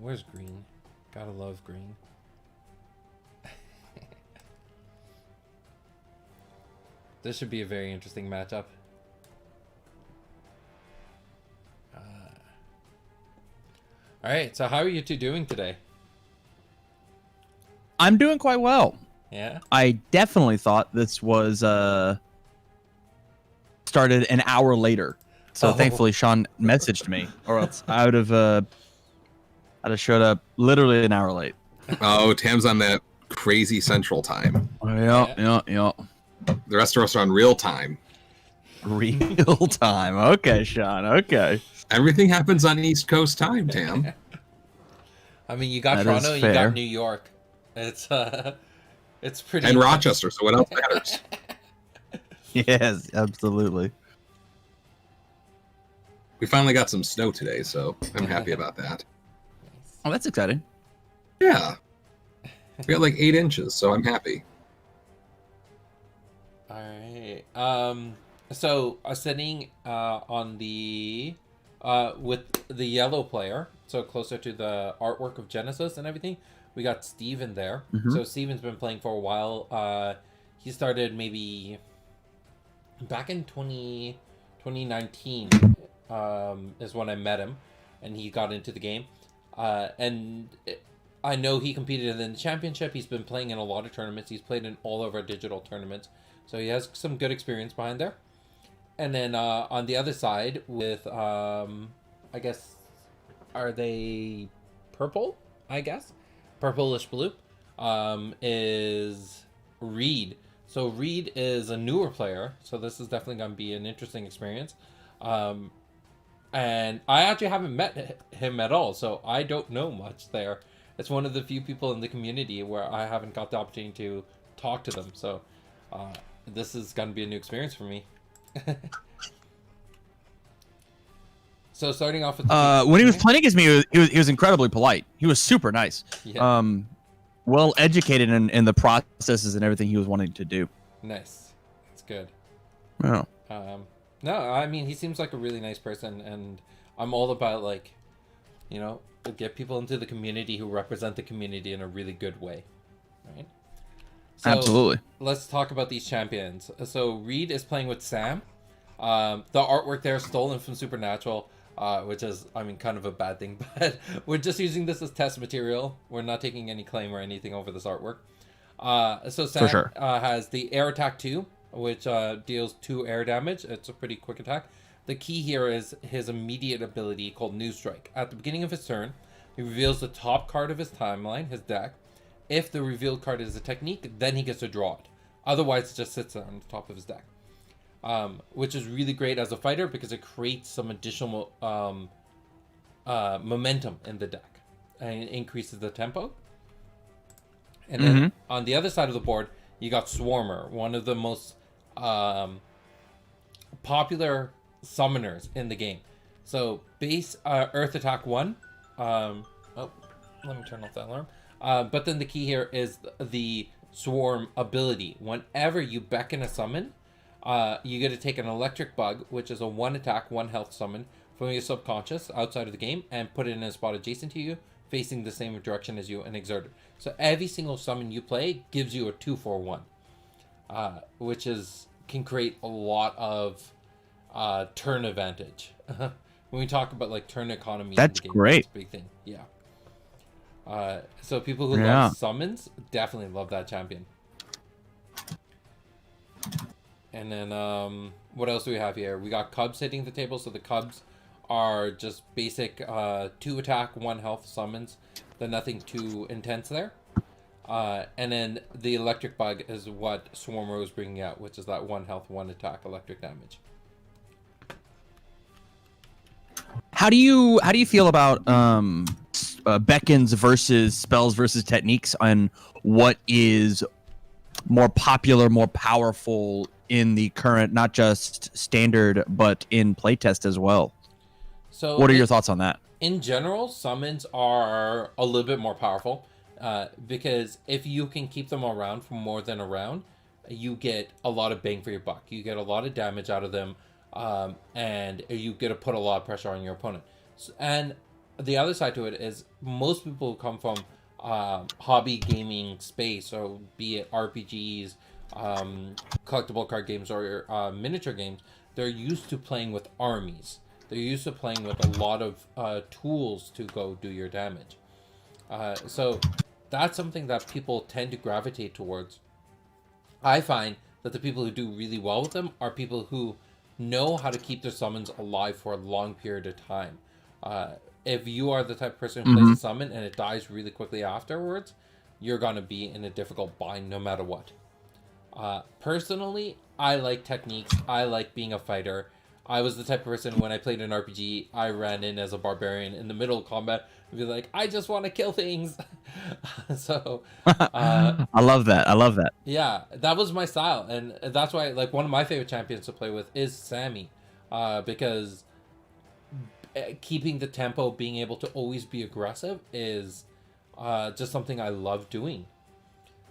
Where's green? Gotta love green. This should be a very interesting matchup. All right, so how are you two doing today? I'm doing quite well. Yeah? I definitely thought this was started an hour later. So Oh. thankfully Sean messaged me, or else I would have showed up literally an hour late. Oh, Tam's on that crazy Central time. Yeah. The rest of us are on real time. Real time. Okay, Sean. Okay. Everything happens on East Coast time, Tam. I mean, you got That Toronto, is you got fair. New York. It's pretty And intense. Rochester, so what else matters? Yes, absolutely. We finally got some snow today, so I'm happy about that. Oh, that's exciting. Yeah. We got like 8 inches, so I'm happy. All right. So sitting on the with the yellow player, so closer to the artwork of Genesis and everything, we got Steven there. Mhm. So Steven's been playing for a while. He started maybe back in 2019 is when I met him, and he got into the game. I know he competed in the championship. He's been playing in a lot of tournaments. He's played in all of our digital tournaments. So he has some good experience behind there. And then on the other side with, I guess, are they purple? I guess? Purplish blue is Reed. So Reed is a newer player. So this is definitely going to be an interesting experience. And I actually haven't met him at all. So I don't know much there. It's one of the few people in the community where I haven't got the opportunity to talk to them. So this is going to be a new experience for me. So starting off with When he was playing against me, he was incredibly polite. He was super nice. Yeah. Well educated in the processes and everything he was wanting to do. Nice. That's good. Yeah. No, I mean, he seems like a really nice person, and I'm all about, like, you know, get people into the community who represent the community in a really good way, right? So, Absolutely. let's talk about these champions. So Reed is playing with Sam. The artwork there is stolen from Supernatural, which is, I mean, kind of a bad thing, but we're just using this as test material. We're not taking any claim or anything over this artwork. So Sam For sure. has the air attack 2, which deals 2 air damage. It's a pretty quick attack. The key here is his immediate ability called New Strike. At the beginning of his turn, he reveals the top card of his timeline, his deck. If the revealed card is a technique, then he gets to draw it. Otherwise, it just sits there on the top of his deck. Which is really great as a fighter because it creates some additional momentum in the deck and it increases the tempo. And then on the other side of the board, you got Swarmer, one of the most popular summoners in the game. So base Earth Attack 1. Let me turn off that alarm. But then the key here is the Swarm ability. Whenever you beckon a summon, you get to take an Electric Bug, which is a 1 attack, 1 health summon from your subconscious outside of the game, and put it in a spot adjacent to you, facing the same direction as you, and exert it. So every single summon you play gives you a 2-for-1, which can create a lot of turn advantage. When we talk about like turn economy, That's in the game, great. That's a big thing. Yeah. So people who Yeah. love summons definitely love that champion. And then what else do we have here? We got Cubs hitting the table. So the Cubs are just basic 2 attack, 1 health summons. They're nothing too intense there. And then the Electric Bug is what Swarmer was bringing out, which is that 1 health, 1 attack electric damage. How do you feel about beckons versus spells versus techniques, and what is more popular, more powerful in the current, not just standard, but in playtest as well? So What are your thoughts on that? in general, summons are a little bit more powerful because if you can keep them around for more than a round, you get a lot of bang for your buck. You get a lot of damage out of them. and you get to put a lot of pressure on your opponent. And the other side to it is most people who come from hobby gaming space, so be it RPGs, collectible card games, or miniature games, they're used to playing with armies. They're used to playing with a lot of tools to go do your damage. So that's something that people tend to gravitate towards. I find that the people who do really well with them are people who know how to keep their summons alive for a long period of time. If you are the type of person who plays a summon and it dies really quickly afterwards, you're going to be in a difficult bind no matter what. Personally, I like techniques. I like being a fighter. I was the type of person when I played an RPG, I ran in as a barbarian in the middle of combat and be like, I just want to kill things. So, I love that. I love that. yeah, that was my style. And that's why, like, one of my favorite champions to play with is Sammy. Because keeping the tempo, being able to always be aggressive is just something I love doing.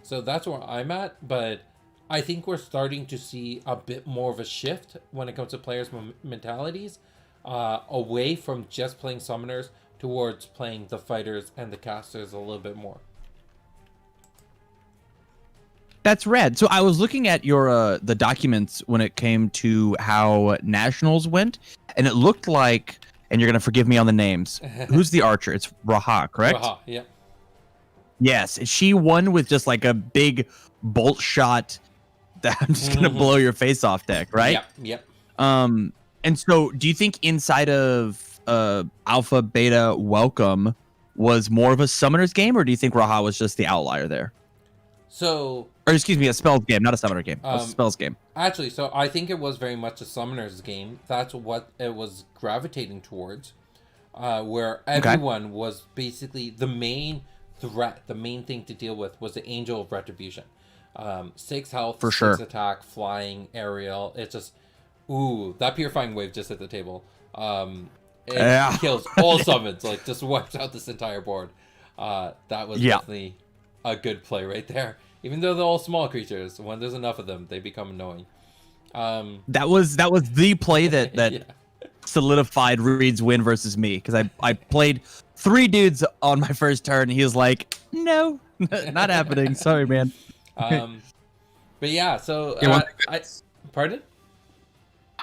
So that's where I'm at, but I think we're starting to see a bit more of a shift when it comes to players' mentalities, away from just playing summoners towards playing the fighters and the casters a little bit more. That's rad. So I was looking at your the documents when it came to how nationals went, and it looked like, and you're gonna forgive me on the names. Who's the archer? It's Raha, correct? Raha, yeah. Yes, she won with just like a big bolt shot that I'm just gonna blow your face off deck, right? Yep. And so do you think inside of Alpha Beta Welcome was more of a summoner's game, or do you think Raha was just the outlier there? So, Or excuse me, a spells game, not a summoner game. A spells game. actually, so I think it was very much a summoner's game. That's what it was gravitating towards, where everyone was basically the main threat, the main thing to deal with was the Angel of Retribution. 6 health, For 6 sure. attack, flying, aerial. It's just, ooh, that Purifying Wave just hit the table. It Yeah. kills all summons, like just wipes out this entire board. That was Yeah. definitely a good play right there. Even though they're all small creatures, when there's enough of them, they become annoying. That was the play that Yeah. solidified Reed's win versus me, because I played 3 dudes on my first turn, and he was like, "No, not happening. Sorry, man." But yeah, so Yeah, one pardon?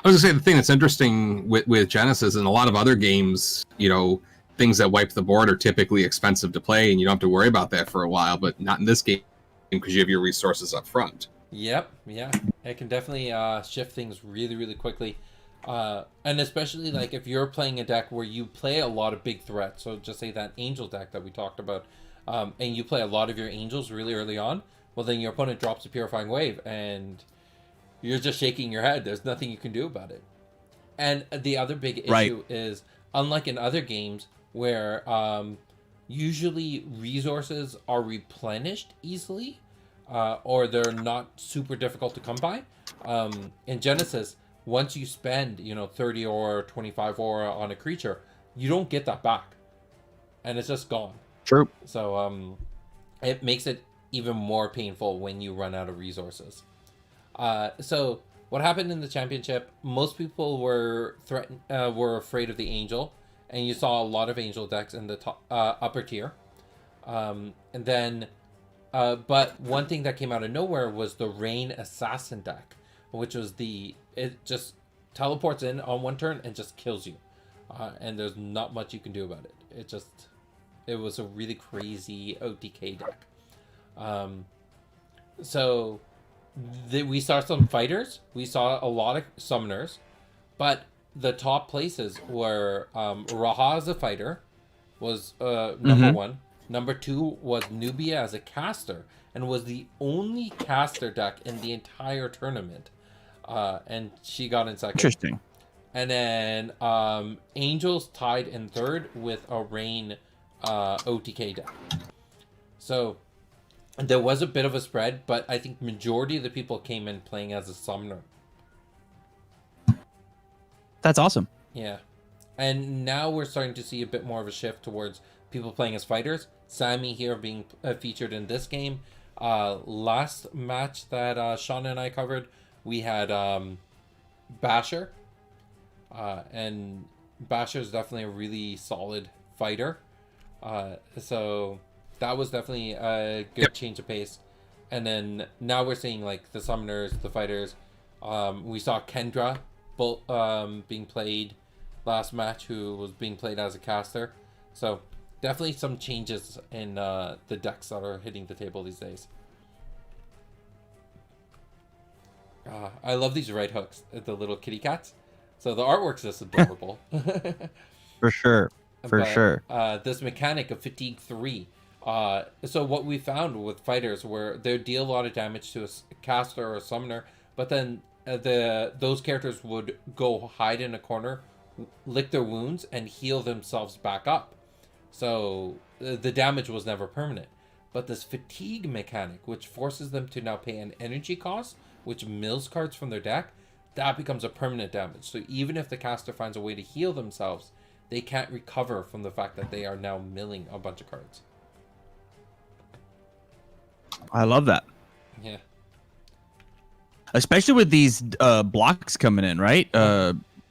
I was gonna say the thing that's interesting with Genesis and a lot of other games, things that wipe the board are typically expensive to play, and you don't have to worry about that for a while. But not in this game because you have your resources up front. Yep, yeah, it can definitely shift things really, really quickly, and especially like if you're playing a deck where you play a lot of big threats. So just say that Angel deck that we talked about, and you play a lot of your Angels really early on. Well, then your opponent drops a Purifying Wave, and you're just shaking your head. There's nothing you can do about it. And the other big issue Right. is, unlike in other games where usually resources are replenished easily, or they're not super difficult to come by. In Genesis, once you spend 30 or 25 aura on a creature, you don't get that back, and it's just gone. True. So it makes it even more painful when you run out of resources. So what happened in the championship? Most people were afraid of the Angel, and you saw a lot of Angel decks in the top, upper tier. And then, but one thing that came out of nowhere was the Rain Assassin deck, which was it just teleports in on one turn and just kills you, and there's not much you can do about it. It was a really crazy OTK deck. So we saw some fighters, we saw a lot of summoners, but the top places were Raha as a fighter was number 1. Number 2 was Nubia as a caster, and was the only caster deck in the entire tournament, and she got in second. Interesting. And then Angels tied in third with a Rain OTK deck. So there was a bit of a spread, but I think majority of the people came in playing as a summoner. That's awesome. Yeah. And now we're starting to see a bit more of a shift towards people playing as fighters. Sammy here being featured in this game. Last match that Sean and I covered, we had Basher. and Basher is definitely a really solid fighter. So that was definitely a good change of pace. And then now we're seeing like the summoners, the fighters. We saw Kendra being played last match, who was being played as a caster. So definitely some changes in the decks that are hitting the table these days. I love these right hooks, the little kitty cats. So the artwork's just adorable. For sure. Sure. This mechanic of fatigue 3. So what we found with fighters where they deal a lot of damage to a caster or a summoner, but then those characters would go hide in a corner, lick their wounds, and heal themselves back up. So the damage was never permanent. But this fatigue mechanic, which forces them to now pay an energy cost, which mills cards from their deck, that becomes a permanent damage. So even if the caster finds a way to heal themselves, they can't recover from the fact that they are now milling a bunch of cards. I love that. Yeah. Especially with these blocks coming in, right?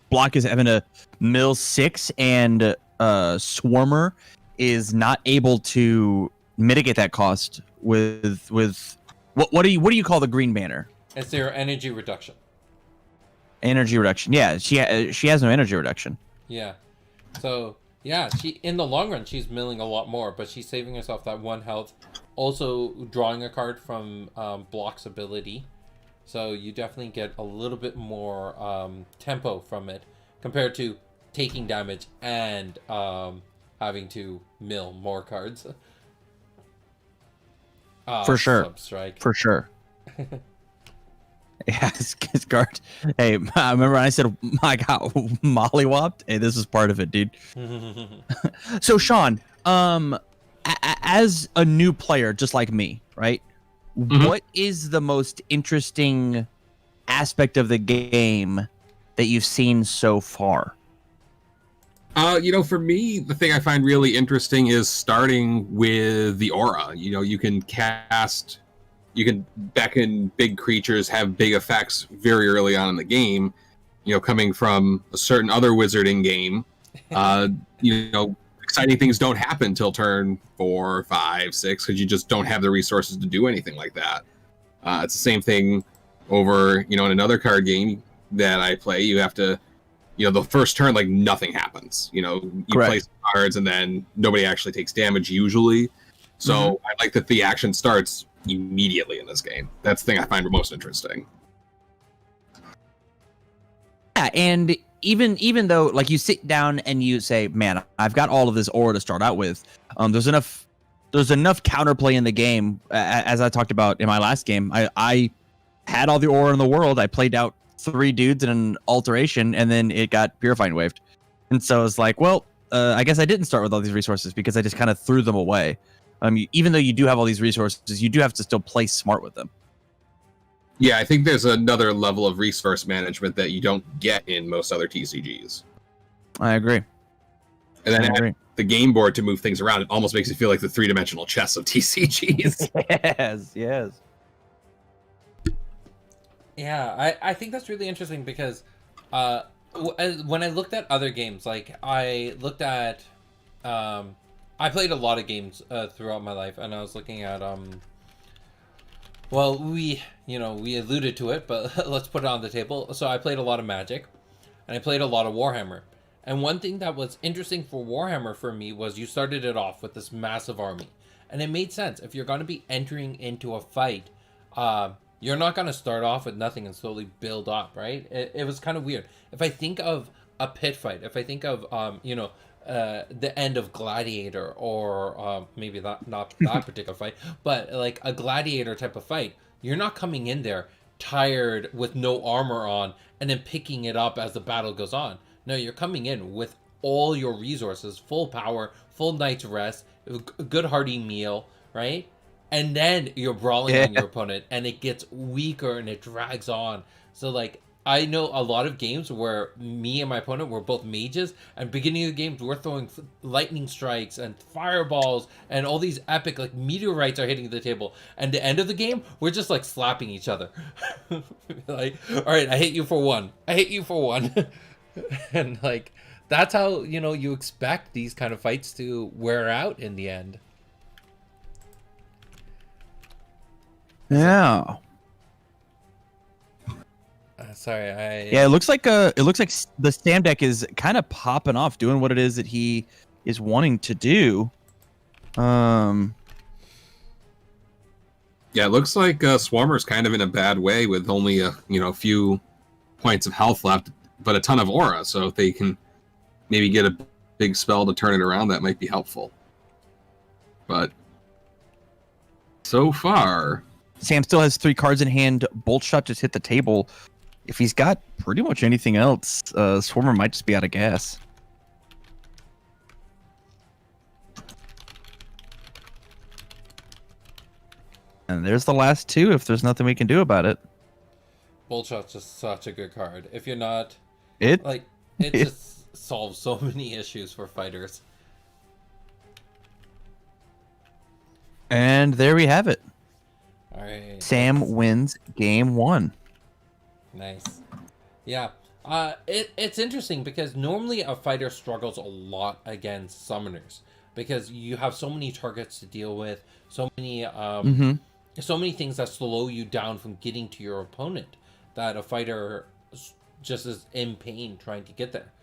Block is having a mill 6, and Swarmer is not able to mitigate that cost with what do you call the green banner? It's their energy reduction. Energy reduction. Yeah, she has no energy reduction. Yeah. So yeah, she in the long run she's milling a lot more, but she's saving herself that 1 health. Also drawing a card from Block's ability. So you definitely get a little bit more tempo from it compared to taking damage and having to mill more cards. For sure. Substrike. For sure. Yeah, it's guard. Hey, I remember when I said I got mollywopped. Hey, this is part of it, dude. So, Sean, as a new player, just like me, right? Mhm. What is the most interesting aspect of the game that you've seen so far? For me, the thing I find really interesting is starting with the aura. You can beckon big creatures, have big effects very early on in the game. Coming from a certain other wizarding game, exciting things don't happen till turn 4, 5, 6 because you just don't have the resources to do anything like that. It's the same thing over, in another card game that I play. You have to, the first turn, like nothing happens. You play some cards and then nobody actually takes damage usually. So I like that the action starts immediately in this game. That's the thing I find most interesting. Yeah, and even though like you sit down and you say, man, I've got all of this aura to start out with, there's enough counterplay in the game. As I talked about in my last game, I had all the aura in the world. I played out 3 dudes in an alteration, and then it got purifying waved. And so it's like, well, I guess I didn't start with all these resources because I just kind of threw them away. Even though you do have all these resources, you do have to still play smart with them. Yeah, I think there's another level of resource management that you don't get in most other TCGs. I agree. And then the game board to move things around, it almost makes you feel like the 3-dimensional chess of TCGs. Yes. Yeah, I think that's really interesting because when I looked at other games, like I looked at I played a lot of games throughout my life, and I was looking at well, we alluded to it, but let's put it on the table. So I played a lot of Magic, and I played a lot of Warhammer. And one thing that was interesting for Warhammer for me was you started it off with this massive army. And it made sense. If you're going to be entering into a fight, you're not going to start off with nothing and slowly build up, right? It was kind of weird. If I think of a pit fight, if I think of, the end of Gladiator, or maybe not that particular fight, but like a Gladiator type of fight, you're not coming in there tired with no armor on and then picking it up as the battle goes on. No, you're coming in with all your resources, full power, full night's rest, a good hearty meal, right? And then you're brawling on your opponent, and it gets weaker and it drags on. So like, I know a lot of games where me and my opponent were both mages, and beginning of the games we're throwing lightning strikes and fireballs and all these epic like meteorites are hitting the table, and the end of the game we're just like slapping each other. Like, all right, I hit you for 1, I hit you for 1. And like that's how you expect these kind of fights to wear out in the end. Yeah. Sorry, Yeah, it looks like the Sam deck is kind of popping off, doing what it is that he is wanting to do. Yeah, it looks like Swarmer's kind of in a bad way with only a few points of health left, but a ton of aura. So if they can maybe get a big spell to turn it around, that might be helpful. But so far, Sam still has 3 cards in hand. Bolt Shot just hit the table. If he's got pretty much anything else, Swarmer might just be out of gas. And there's the last 2 if there's nothing we can do about it. Bullshot's just such a good card. If you're not It like, it just solves so many issues for fighters. And there we have it. All right. Sam wins game 1. Nice. Yeah. It's interesting because normally a fighter struggles a lot against summoners because you have so many targets to deal with, so many so many things that slow you down from getting to your opponent that a fighter just is in pain trying to get there.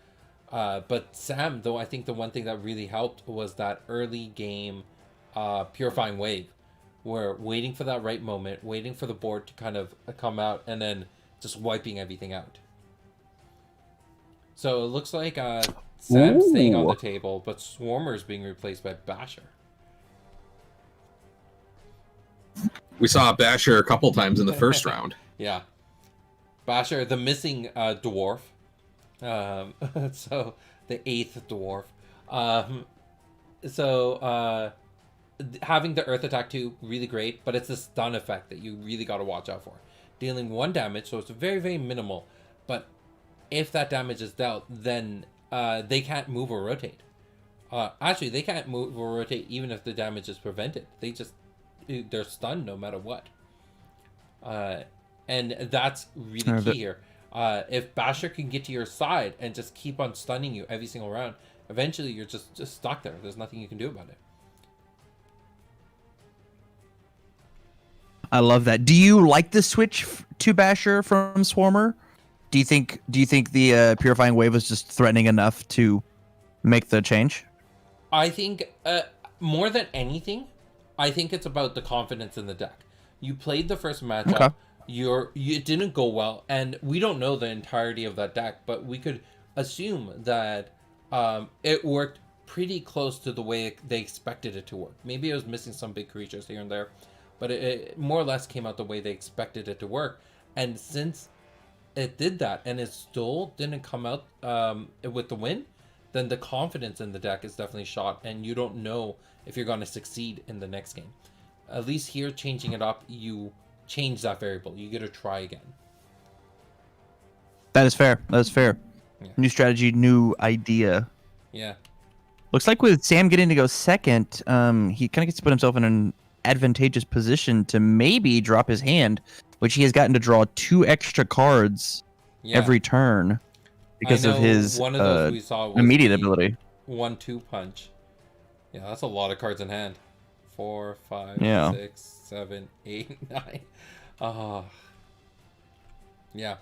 But Sam, though, I think the one thing that really helped was that early game Purifying Wave, where waiting for that right moment, waiting for the board to kind of come out, and then just wiping everything out. So it looks like Sam's staying on the table, but Swarmer's being replaced by Basher. we saw Basher a couple times in the first round. Yeah. Basher, the missing dwarf. So, the 8th dwarf. Having the Earth Attack 2, really great, but it's the stun effect that you really got to watch out for. Dealing 1 damage, so it's very, very minimal, but if that damage is dealt, then they can't move or rotate. Actually, they can't move or rotate even if the damage is prevented. They're stunned no matter what. And that's really key here. If Basher can get to your side and just keep on stunning you every single round, eventually you're just stuck there. There's nothing you can do about it. I love that. Do you like the switch to Basher from Swarmer? Do you think the Purifying Wave was just threatening enough to make the change? I think more than anything, I think it's about the confidence in the deck. You played the first matchup. Okay. It didn't go well, and we don't know the entirety of that deck, but we could assume that it worked pretty close to the way they expected it to work. Maybe it was missing some big creatures here and there, but it more or less came out the way they expected it to work. And since it did that and it still didn't come out with the win, then the confidence in the deck is definitely shot, and you don't know if you're going to succeed in the next game. At least here, changing it up, you change that variable. You get to try again. That is fair. Yeah. New strategy, new idea. Yeah. Looks like with Sam getting to go second, he kind of gets to put himself in an advantageous position to maybe drop his hand, which he has gotten to draw 2 extra cards every turn because of his one of those we saw was immediate the ability. 1-2 punch. Yeah, that's a lot of cards in hand. 4, 5, Yeah. 6, 7, 8, 9. Oh. Yeah.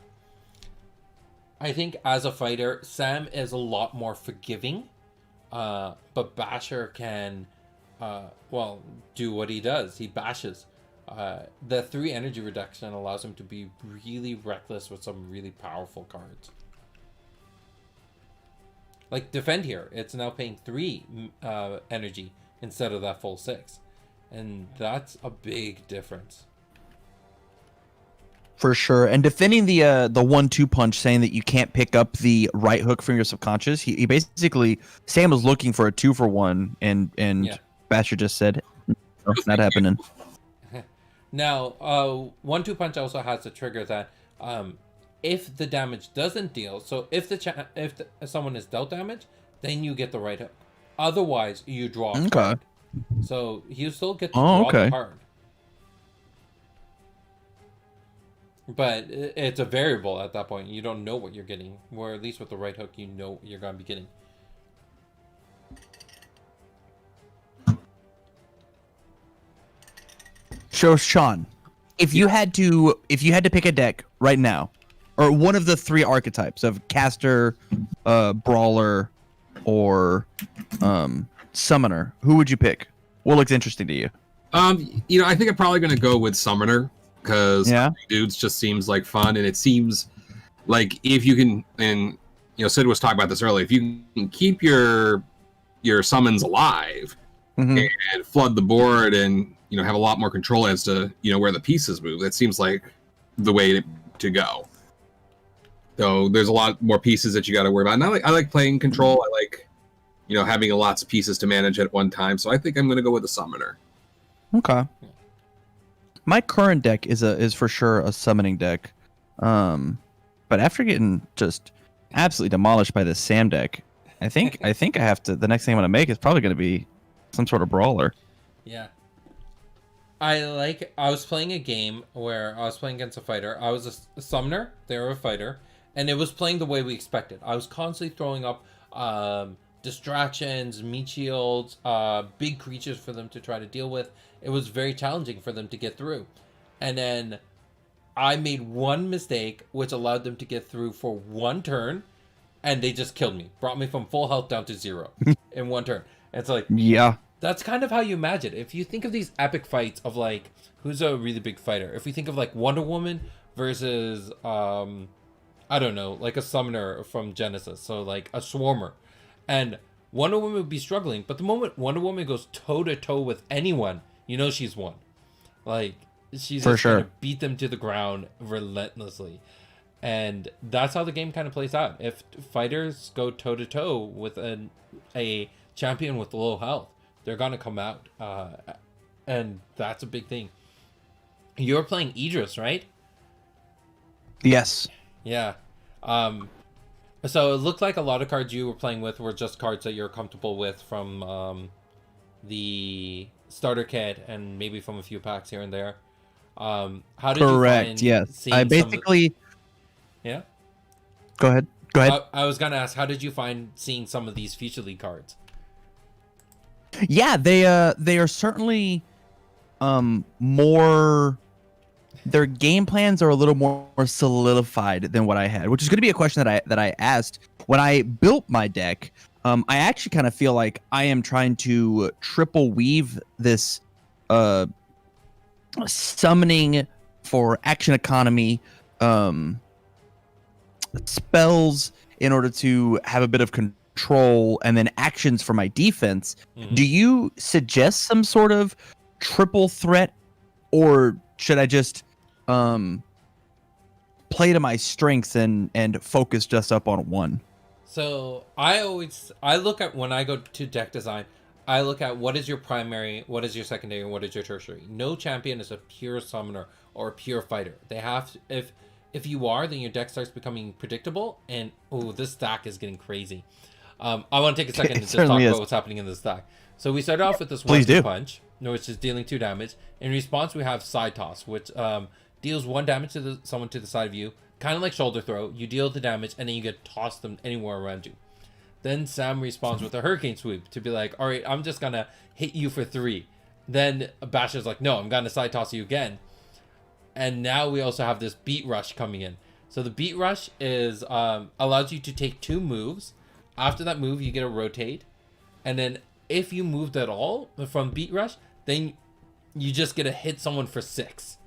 I think as a fighter, Sam is a lot more forgiving, but Basher can, do what he does. He bashes. The 3 energy reduction allows him to be really reckless with some really powerful cards. Like Defend here, it's now paying 3 energy instead of that full 6. And that's a big difference. For sure. And defending the 1-2 punch, saying that you can't pick up the right hook from your subconscious, he basically, Sam was looking for a 2-for-1, and Basher just said, no, not happening. Now, 1-2 punch also has a trigger that if the damage doesn't deal, so if someone is dealt damage, then you get the right hook. Otherwise, you draw a card. So you still get to draw the card. But it's a variable at that point. You don't know what you're getting. Or at least with the right hook, you know what you're going to be getting. So Sean, if you had to pick a deck right now, or one of the three archetypes of caster, brawler, or summoner, who would you pick? What looks interesting to you? I think I'm probably gonna go with Summoner because Yeah. dudes just seems like fun, and it seems like if you can, and Sid was talking about this earlier. If you can keep your summons alive Mhm. and flood the board, and have a lot more control as to where the pieces move, that seems like the way to go. So there's a lot more pieces that you got to worry about. And I like playing control. I like having lots of pieces to manage at one time. So I think I'm gonna go with the Summoner. Okay. My current deck is for sure a summoning deck, but after getting just absolutely demolished by this Sam deck, I think I have to. The next thing I'm gonna make is probably gonna be some sort of brawler. Yeah. I was playing a game where I was playing against a fighter. I was a summoner, they were a fighter, and it was playing the way we expected. I was constantly throwing up distractions, meat shields, big creatures for them to try to deal with. It was very challenging for them to get through. And then I made one mistake, which allowed them to get through for one turn, and they just killed me. Brought me from full health down to 0 in one turn. And it's like, Yeah. that's kind of how you imagine. If you think of these epic fights of like, who's a really big fighter? If we think of like Wonder Woman versus, I don't know, like a summoner from Genesis. So like a swarmer. And Wonder Woman would be struggling. But the moment Wonder Woman goes toe to toe with anyone, she's won. Like, she's For just sure. gonna beat them to the ground relentlessly. And that's how the game kind of plays out. If fighters go toe to toe with a champion with low health, they're gonna come out, and that's a big thing. You're playing Idris, right? Yes. Yeah. So it looked like a lot of cards you were playing with were just cards that you're comfortable with from the starter kit and maybe from a few packs here and there. How did you Correct. find Yes. seeing I some of the- basically. Yeah. Go ahead. Go ahead. I was gonna ask, how did you find seeing some of these Future League cards? Yeah, they are certainly more. Their game plans are a little more solidified than what I had, which is going to be a question that I asked when I built my deck. I actually kind of feel like I am trying to triple weave this summoning for action economy spells in order to have a bit of control, and then actions for my defense. Mhm. Do you suggest some sort of triple threat, or should I just play to my strengths and focus just up on one? So I look at, when I go to deck design, I look at what is your primary, what is your secondary, and what is your tertiary. No champion is a pure summoner or a pure fighter. They have to, if you are, then your deck starts becoming predictable, and this stack is getting crazy. I want to take a second to just talk certainly about is. what's happening in this stack. So we started off with this Please 1-2 do. punch, which is dealing 2 damage. In response, we have side toss, which deals 1 damage to someone to the side of you, kind of like shoulder throw. You deal the damage, and then you get tossed them anywhere around you. Then Sam responds with a hurricane sweep to be like, all right, I'm just gonna hit you for 3. Then Basher's like, no, I'm gonna side toss you again. And now we also have this beat rush coming in. So the beat rush is allows you to take 2 moves. After that move, you get a rotate, and then if you moved at all from beat rush, then you just get to hit someone for 6,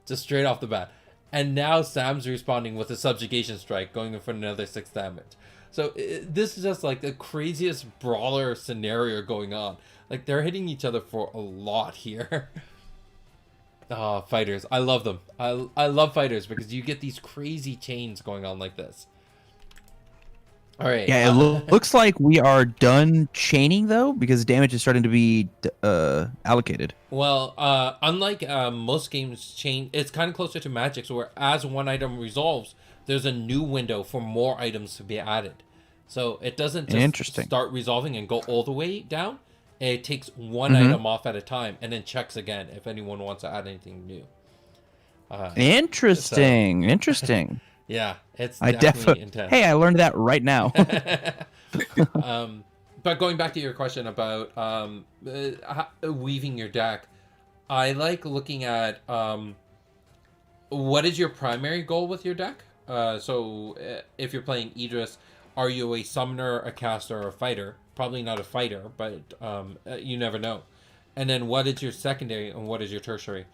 just straight off the bat. And now Sam's responding with a subjugation strike, going in for another 6 damage. So this is just like the craziest brawler scenario going on. Like, they're hitting each other for a lot here. Oh, fighters. I love them. I love fighters because you get these crazy chains going on like this. All right. Yeah, it looks like we are done chaining though, because damage is starting to be allocated. Well, unlike most games chain, it's kind of closer to Magic, so where as one item resolves, there's a new window for more items to be added. So it doesn't just Interesting. start resolving and go all the way down. It takes one Mhm. item off at a time and then checks again if anyone wants to add anything new. Interesting. Yeah, it's I definitely definitely. intense. Hey, I learned that right now. But going back to your question about weaving your deck, I like looking at what is your primary goal with your deck. If you're playing Idris, are you a summoner, a caster, or a fighter? Probably not a fighter, but you never know. And then what is your secondary and what is your tertiary?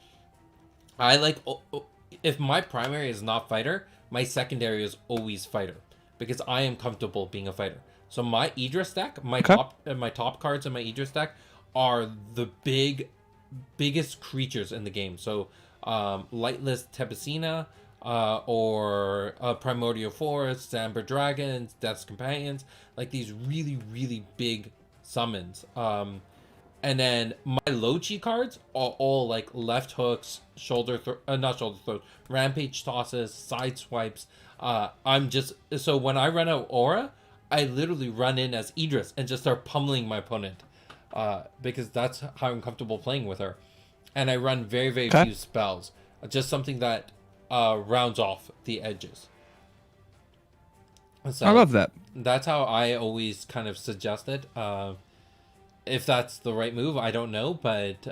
I like if my primary is not fighter, my secondary is always fighter because I am comfortable being a fighter. So my Idris deck, my top cards in my Idris deck are the biggest creatures in the game. So Lightless Tepesina, or Primordial Forest, Zamber Dragons, Death's Companions, like these really, really big summons. And then my low chi cards are all like left hooks, not shoulder throws, rampage tosses, side swipes. So when I run out aura, I literally run in as Idris and just start pummeling my opponent, because that's how I'm comfortable playing with her. And I run very, very few spells, just something that rounds off the edges. So I love that. that's how I always kind of suggest it. If that's the right move, I don't know, but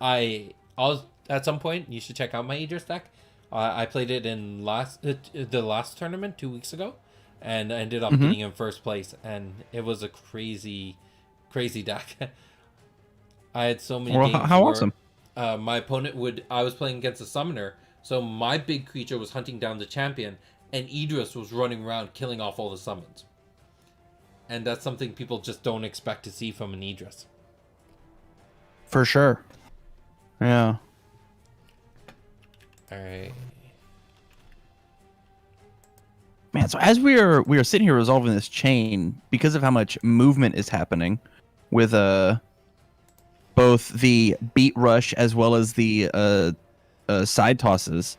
I'll at some point you should check out my Idris deck. I played it in the last tournament 2 weeks ago, and I ended up getting in first place, and it was a crazy deck. I had so many games how where, awesome. my opponent I was playing against a summoner, so my big creature was hunting down the champion, and Idris was running around killing off all the summons. And that's something people just don't expect to see from an Idris. For sure. Yeah. All right. Man, so as we are sitting here resolving this chain, because of how much movement is happening with both the beat rush as well as the side tosses,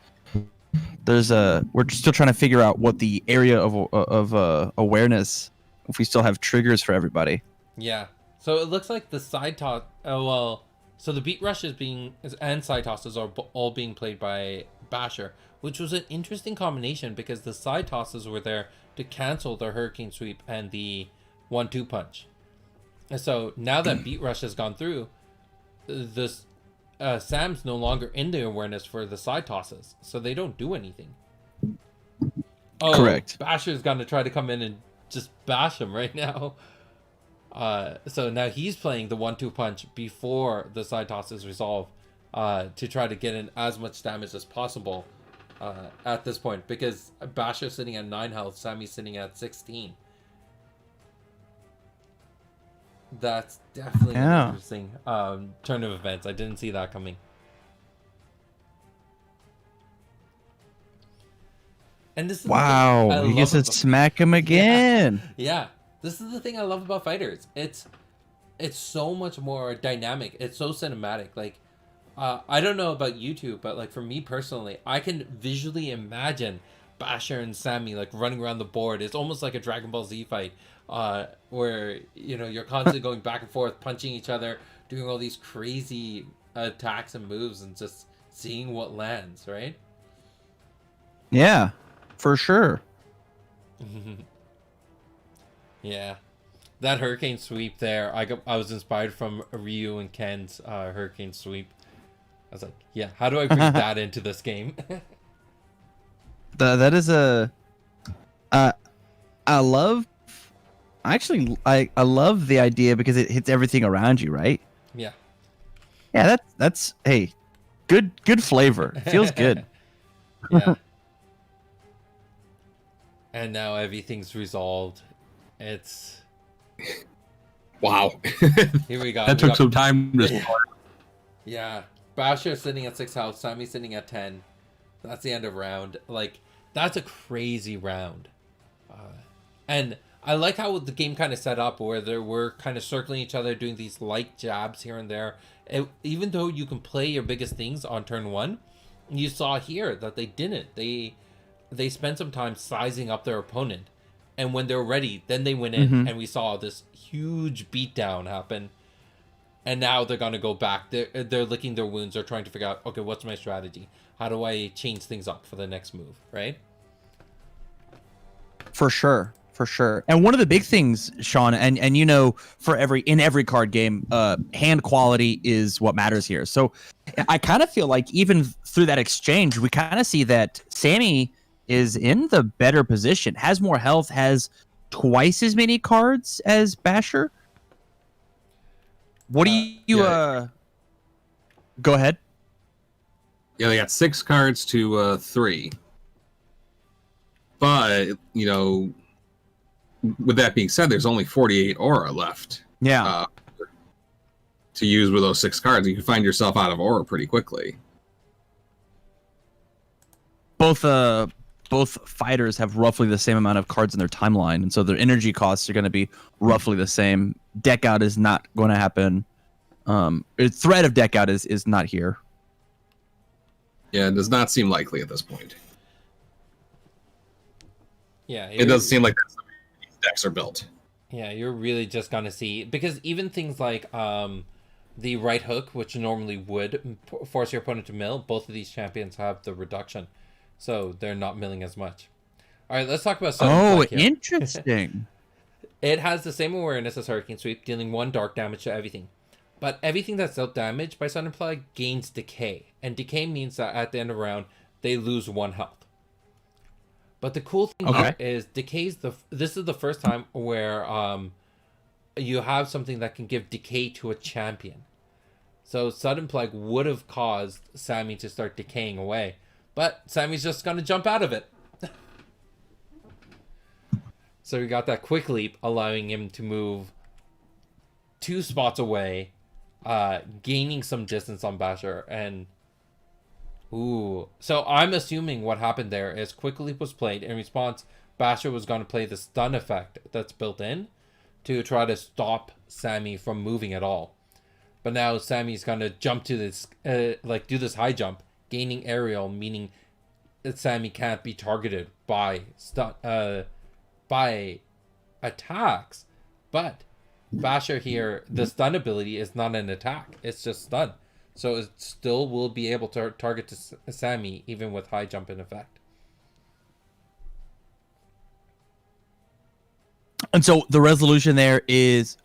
we're still trying to figure out what the area of awareness, if we still have triggers for everybody. Yeah. So it looks like the side toss. So the beat rush and side tosses are all being played by Basher, which was an interesting combination because the side tosses were there to cancel the Hurricane Sweep and the 1-2 punch. And so now that beat rush has gone through, this Sam's no longer in the awareness for the side tosses, so they don't do anything. Oh, correct. Basher's gonna try to come in and just bash him right now. So now he's playing the 1-2 punch before the side tosses resolve, to try to get in as much damage as possible at this point, because Basher's sitting at 9 health, Sammy's sitting at 16. That's definitely an interesting turn of events. I didn't see that coming. And this is Wow, he gets to smack him again. Yeah, this is the thing I love about fighters. It's so much more dynamic. It's so cinematic. Like, I don't know about you two, but like for me personally, I can visually imagine Basher and Sammy like running around the board. It's almost like a Dragon Ball Z fight, where you're constantly going back and forth, punching each other, doing all these crazy attacks and moves, and just seeing what lands, right? Yeah, for sure. Yeah, that Hurricane Sweep there, I was inspired from Ryu and Ken's Hurricane Sweep. I was like, yeah, how do I bring that into this game? That is I love the idea because it hits everything around you, right? Yeah. Yeah, that's hey, good flavor. It feels good. Yeah. And now everything's resolved. It's Wow. here we go. That took some time to start. Yeah. Basher sitting at 6 health, Sammy sitting at 10. That's the end of round. Like, that's a crazy round. And I like how the game kind of set up where they were kind of circling each other, doing these light jabs here and there. Even though you can play your biggest things on turn 1, you saw here that they didn't. They spent some time sizing up their opponent. And when they're ready, then they went in, and we saw this huge beatdown happen. and now they're gonna go back. They're licking their wounds. They're trying to figure out, okay, what's my strategy? How do I change things up for the next move, right? For sure, for sure. And one of the big things, Sean, and you know, in every card game, hand quality is what matters here. So I kind of feel like even through that exchange, we kind of see that Sammy is in the better position, has more health, has twice as many cards as Basher. What do you go ahead? Yeah, they got 6 cards to 3. But, you know, with that being said, there's only 48 aura left Yeah. to use with those 6 cards. You can find yourself out of aura pretty quickly. Both fighters have roughly the same amount of cards in their timeline, and so their energy costs are going to be roughly the same. Deck out is not going to happen. Threat of deck out is not here. Yeah, it does not seem likely at this point. Yeah, It doesn't seem like that's the way these decks are built. Yeah, you're really just gonna see, because even things like the right hook, which normally would force your opponent to mill, both of these champions have the reduction, so they're not milling as much. All right, let's talk about Sudden Flight here. Interesting. It has the same awareness as Hurricane Sweep, dealing 1 dark damage to everything. But everything that's dealt damage by Sudden Flight gains decay, and decay means that at the end of the round, they lose 1 health. But the cool thing here is decay's this is the first time where you have something that can give decay to a champion. So Sudden Plague would have caused Sammy to start decaying away, but Sammy's just gonna jump out of it. So we got that quick leap, allowing him to move 2 spots away, gaining some distance on Basher, and ooh. So I'm assuming what happened there is Quick Leap was played. In response, Basher was going to play the stun effect that's built in to try to stop Sammy from moving at all. But now Sammy's going to jump to this, do this high jump, gaining aerial, meaning that Sammy can't be targeted by by attacks. But Basher here, the stun ability is not an attack. It's just stun. So it still will be able to target Sammy even with high jump in effect. And so the resolution there is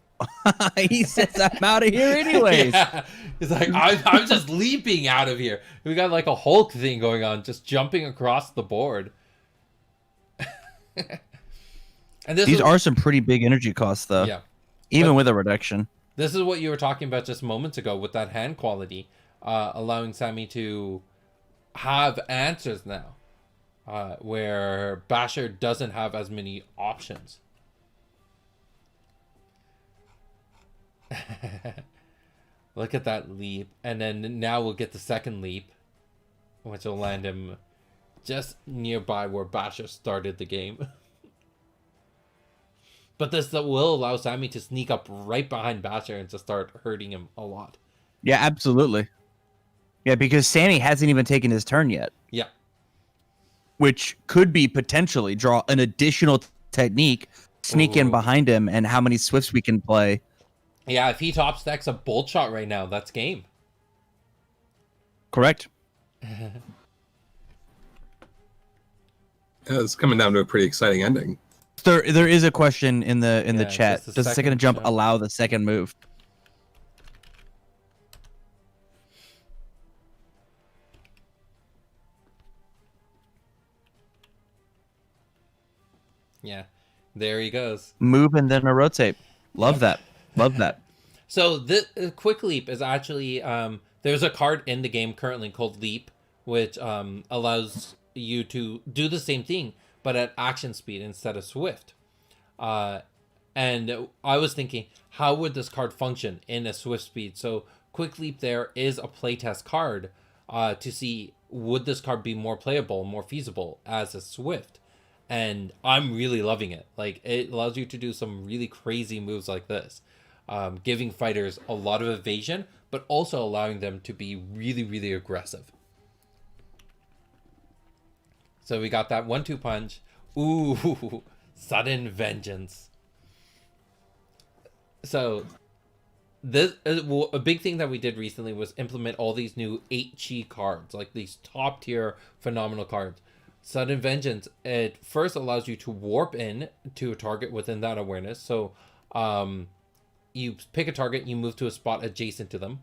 he says I'm out of here anyways. Yeah. It's like I'm just leaping out of here. We got like a Hulk thing going on, just jumping across the board. And These are some pretty big energy costs though. Yeah. Even with a reduction. This is what you were talking about just moments ago with that hand quality, allowing Sammy to have answers now, where Basher doesn't have as many options. Look at that leap. And then now we'll get the second leap, which will land him just nearby where Basher started the game. But this will allow Sammy to sneak up right behind Basher and to start hurting him a lot. Yeah, absolutely. Yeah, because Sammy hasn't even taken his turn yet. Yeah. Which could be potentially draw an additional technique, sneak in behind him, and how many Swifts we can play. Yeah, if he top stacks a bolt shot right now, that's game. Correct. It's coming down to a pretty exciting ending. There is a question in the chat. just the Does the second second jump jump. allow the second move? Yeah, there he goes. Move and then a rotate. Love that. Love that. So the Quick Leap is actually there's a card in the game currently called Leap, which allows you to do the same thing but at action speed instead of swift. And I was thinking, how would this card function in a swift speed? So Quick Leap there is a playtest card to see would this card be more playable, more feasible as a swift. And I'm really loving it. Like, it allows you to do some really crazy moves like this, giving fighters a lot of evasion, but also allowing them to be really, really aggressive. So we got that 1-2 punch. Ooh, sudden vengeance. So this well, a big thing that we did recently was implement all these new 8 chi cards, like these top tier phenomenal cards. Sudden Vengeance, it first allows you to warp in to a target within that awareness. So you pick a target, you move to a spot adjacent to them.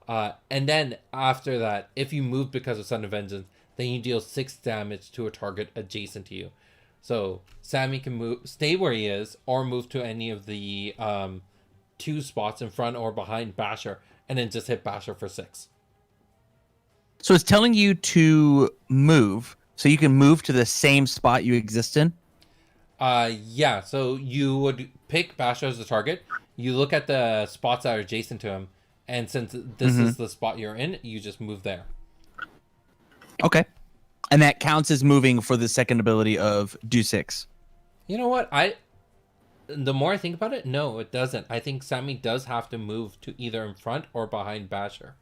And then after that, if you move because of Sudden Vengeance, then you deal 6 damage to a target adjacent to you. So Sammy can move, stay where he is, or move to any of the 2 spots in front or behind Basher, and then just hit Basher for 6. So it's telling you to move, so you can move to the same spot you exist in. Yeah. So you would pick Basher as the target. You look at the spots that are adjacent to him, and since this is the spot you're in, you just move there. Okay. And that counts as moving for the second ability of do 6. You know what? The more I think about it, no, it doesn't. I think Sammy does have to move to either in front or behind Basher.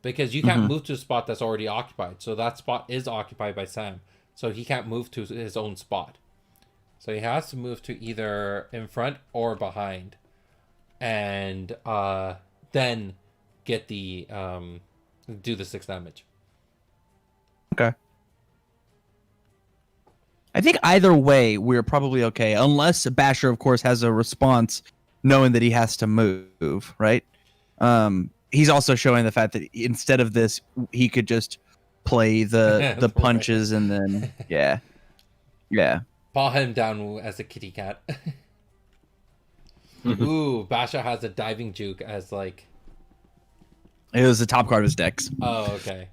Because you can't move to a spot that's already occupied. So that spot is occupied by Sam. So he can't move to his own spot. So he has to move to either in front or behind. And then get the do the 6 damage. Okay. I think either way, we're probably okay. Unless Basher, of course, has a response knowing that he has to move, right? He's also showing the fact that instead of this, he could just play the punches and then, yeah. Paw him down as a kitty cat. Ooh, Basha has a diving juke as like... It was the top card of his decks. Oh, okay.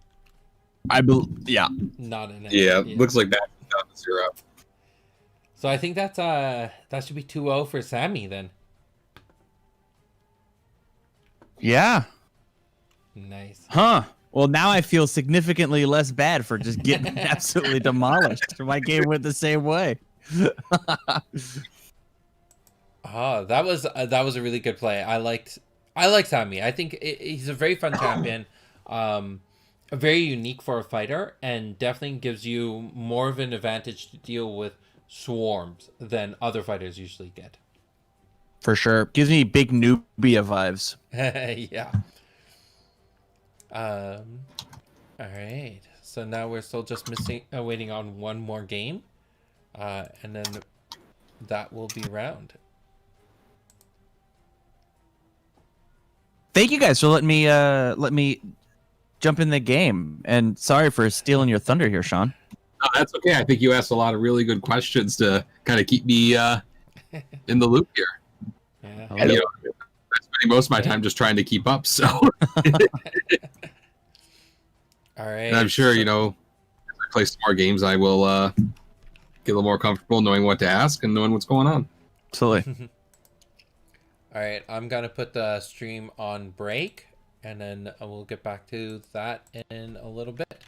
Yeah. Not in it. Yeah, looks like that down to 0. So I think that's that should be 2-0 for Sammy then. Yeah. Nice. Huh. Well, now I feel significantly less bad for just getting absolutely demolished. My game went the same way. That was a really good play. I like Sammy. I think he's a very fun champion. Very unique for a fighter, and definitely gives you more of an advantage to deal with swarms than other fighters usually get. For sure. Gives me big Nubia vibes. Yeah. All right. So now we're still just waiting on one more game, and then that will be round. Thank you guys for letting me jump in the game. And sorry for stealing your thunder here, Sean. No, that's okay. I think you asked a lot of really good questions to kind of keep me in the loop here. Yeah. And, I'm spending most of my time just trying to keep up. So, All right. and I'm sure as I play some more games, I will get a little more comfortable knowing what to ask and knowing what's going on. Absolutely. All right, I'm gonna put the stream on break, and then we'll get back to that in a little bit.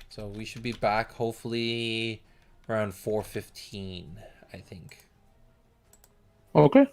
So we should be back hopefully around 4:15, I think. Okay.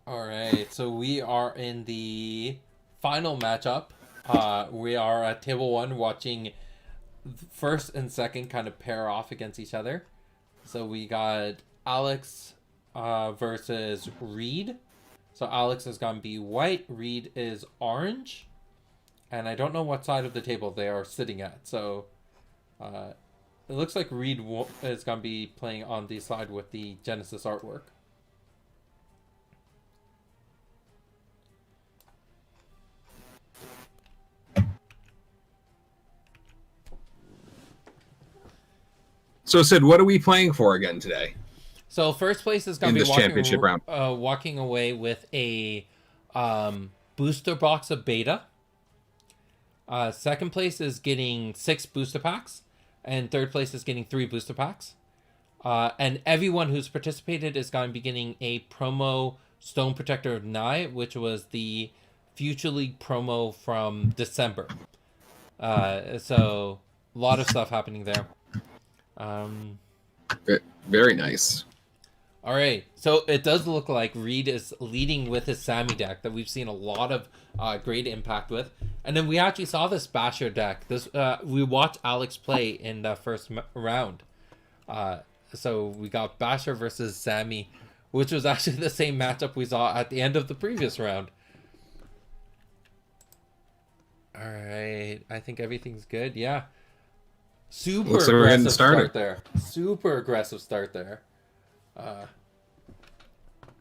All right, so we are in the final matchup. We are at table one watching first and second kind of pair off against each other. So we got Alex versus Reed. So Alex is going to be white, Reed is orange. And I don't know what side of the table they are sitting at. So it looks like Reed is going to be playing on the side with the Genesis artwork. So, Sid, what are we playing for again today? So first place is going In to be this championship round. walking away with a booster box of beta. Second place is getting 6 booster packs, and third place is getting 3 booster packs. And everyone who's participated is going to be getting a promo Stone Protector of Nye, which was the Future League promo from December. So a lot of stuff happening there. Very nice. All right, so it does look like Reed is leading with his Sammy deck that we've seen a lot of great impact with, and then we actually saw this Basher deck. This we watched Alex play in the first round. So we got Basher versus Sammy, which was actually the same matchup we saw at the end of the previous round. All right, I think everything's good. Yeah, super Looks like we're getting aggressive started. start there. Super aggressive start there.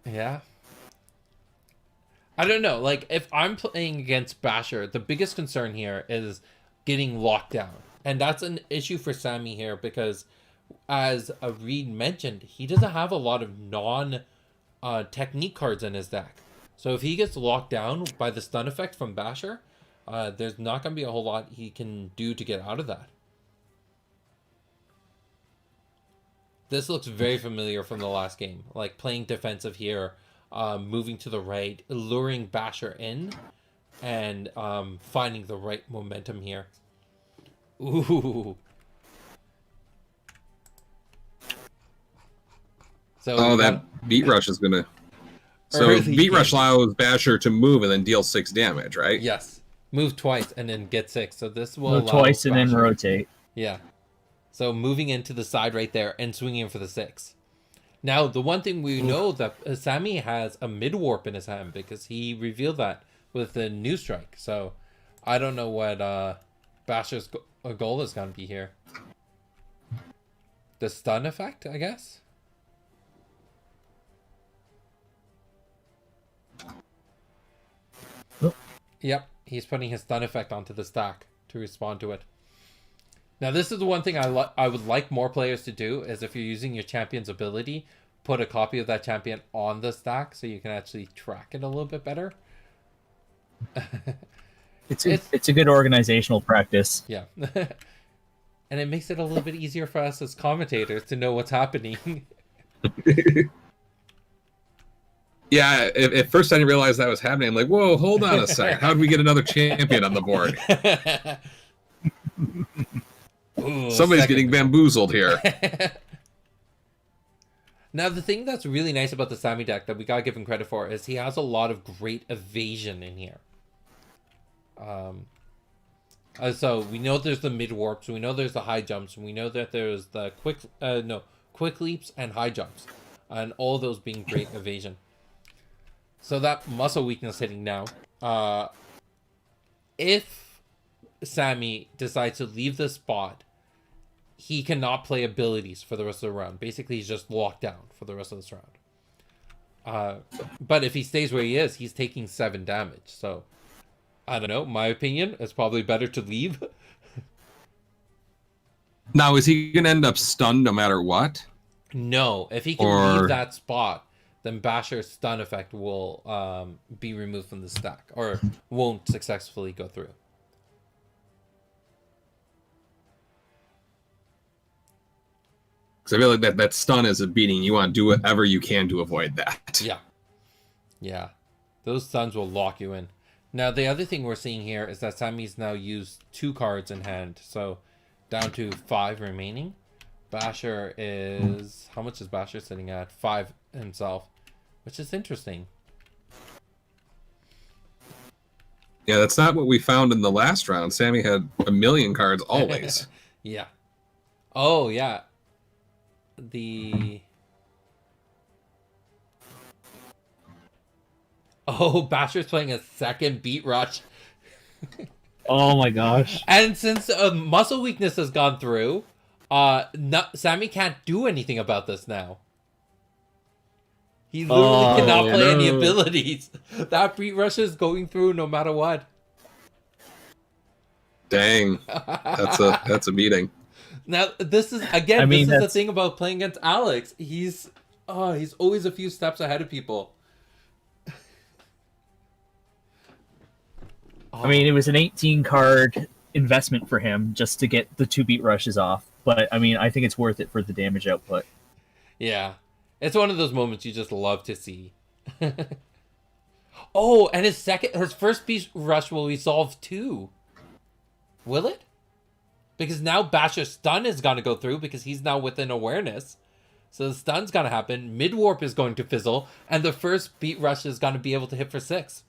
Yeah. I don't know. Like, if I'm playing against Basher, the biggest concern here is getting locked down. And that's an issue for Sammy here because, as Reed mentioned, he doesn't have a lot of non-technique cards in his deck. So if he gets locked down by the stun effect from Basher, there's not going to be a whole lot he can do to get out of that. This looks very familiar from the last game. Like playing defensive here, moving to the right, luring Basher in, and finding the right momentum here. Ooh. So that beat rush is gonna. So Early beat rush game. allows Basher to move and then deal 6 damage, right? Yes, move twice and then get 6. So this will Move allow twice and then Basher- rotate. Yeah. So moving into the side right there and swinging in for the 6. Now, the one thing we know that Sammy has a mid-warp in his hand because he revealed that with the new strike. So I don't know what Basher's goal is going to be here. The stun effect, I guess? Oh. Yep, he's putting his stun effect onto the stack to respond to it. Now, this is the one thing I would like more players to do, is if you're using your champion's ability, put a copy of that champion on the stack so you can actually track it a little bit better. It's a good organizational practice. Yeah. And it makes it a little bit easier for us as commentators to know what's happening. Yeah, at first I didn't realize that was happening. I'm like, whoa, hold on a second. How did we get another champion on the board? Ooh, Somebody's second. getting bamboozled here. Now, the thing that's really nice about the Sammy deck that we gotta give him credit for is he has a lot of great evasion in here. So we know there's the mid warps, we know there's the high jumps, and we know that there's the quick leaps and high jumps, and all those being great evasion. So that muscle weakness hitting now. If Sammy decides to leave the spot, he cannot play abilities for the rest of the round. Basically, he's just locked down for the rest of this round. But if he stays where he is, he's taking 7 damage. So, I don't know. My opinion, it's probably better to leave. Now, is he going to end up stunned no matter what? No, if he can Or- leave that spot, then Basher's stun effect will be removed from the stack, or won't successfully go through. Because I feel like that stun is a beating. You want to do whatever you can to avoid that. Yeah. Yeah. Those stuns will lock you in. Now, the other thing we're seeing here is that Sammy's now used 2 cards in hand. So, down to 5 remaining. Basher is... How much is Basher sitting at? 5 himself. Which is interesting. Yeah, that's not what we found in the last round. Sammy had a million cards always. Yeah. Oh, yeah. The... Oh, Basher's playing a second beat rush. Oh my gosh. And since muscle weakness has gone through, Sammy can't do anything about this now. He literally cannot play any abilities. That beat rush is going through no matter what. Dang, that's a beating. Now this is again. I mean, this is the that's- thing about playing against Alex. He's always a few steps ahead of people. I mean, it was an 18 card investment for him just to get the 2 beat rushes off. But I mean, I think it's worth it for the damage output. Yeah, it's one of those moments you just love to see. Oh, and his first beat rush will resolve too. Will it? Because now Basher's stun is gonna go through because he's now within awareness. So the stun's gonna happen. Mid warp is going to fizzle, and the first beat rush is gonna be able to hit for 6.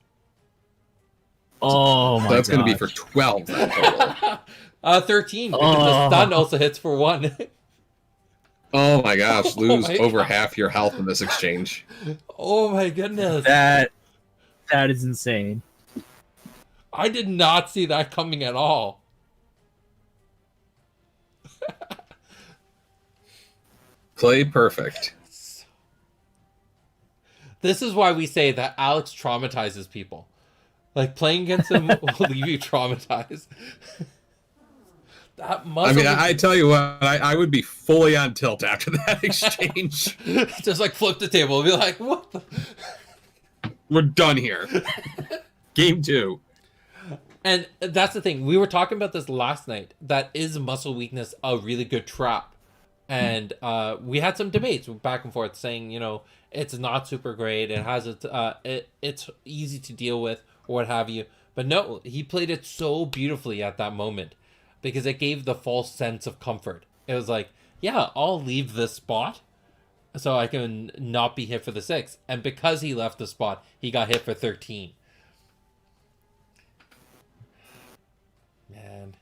Oh my That's going to be gosh. for 12 then total. 13 because the stun also hits for 1. Oh my gosh, lose my over God. half your health in this exchange. Oh my goodness. That is insane. I did not see that coming at all. Play perfect. This is why we say that Alex traumatizes people. Like, playing against him will leave you traumatized. That muscle... I mean, I tell you what, I would be fully on tilt after that exchange. just, like, flip the table and be like, what the... We're done here. Game 2. And that's the thing. We were talking about this last night. That is muscle weakness a really good trap. And we had some debates back and forth saying, you know, it's not super great. It has it's easy to deal with or what have you. But no, he played it so beautifully at that moment because it gave the false sense of comfort. It was like, yeah, I'll leave this spot so I can not be hit for the 6. And because he left the spot, he got hit for 13. Man.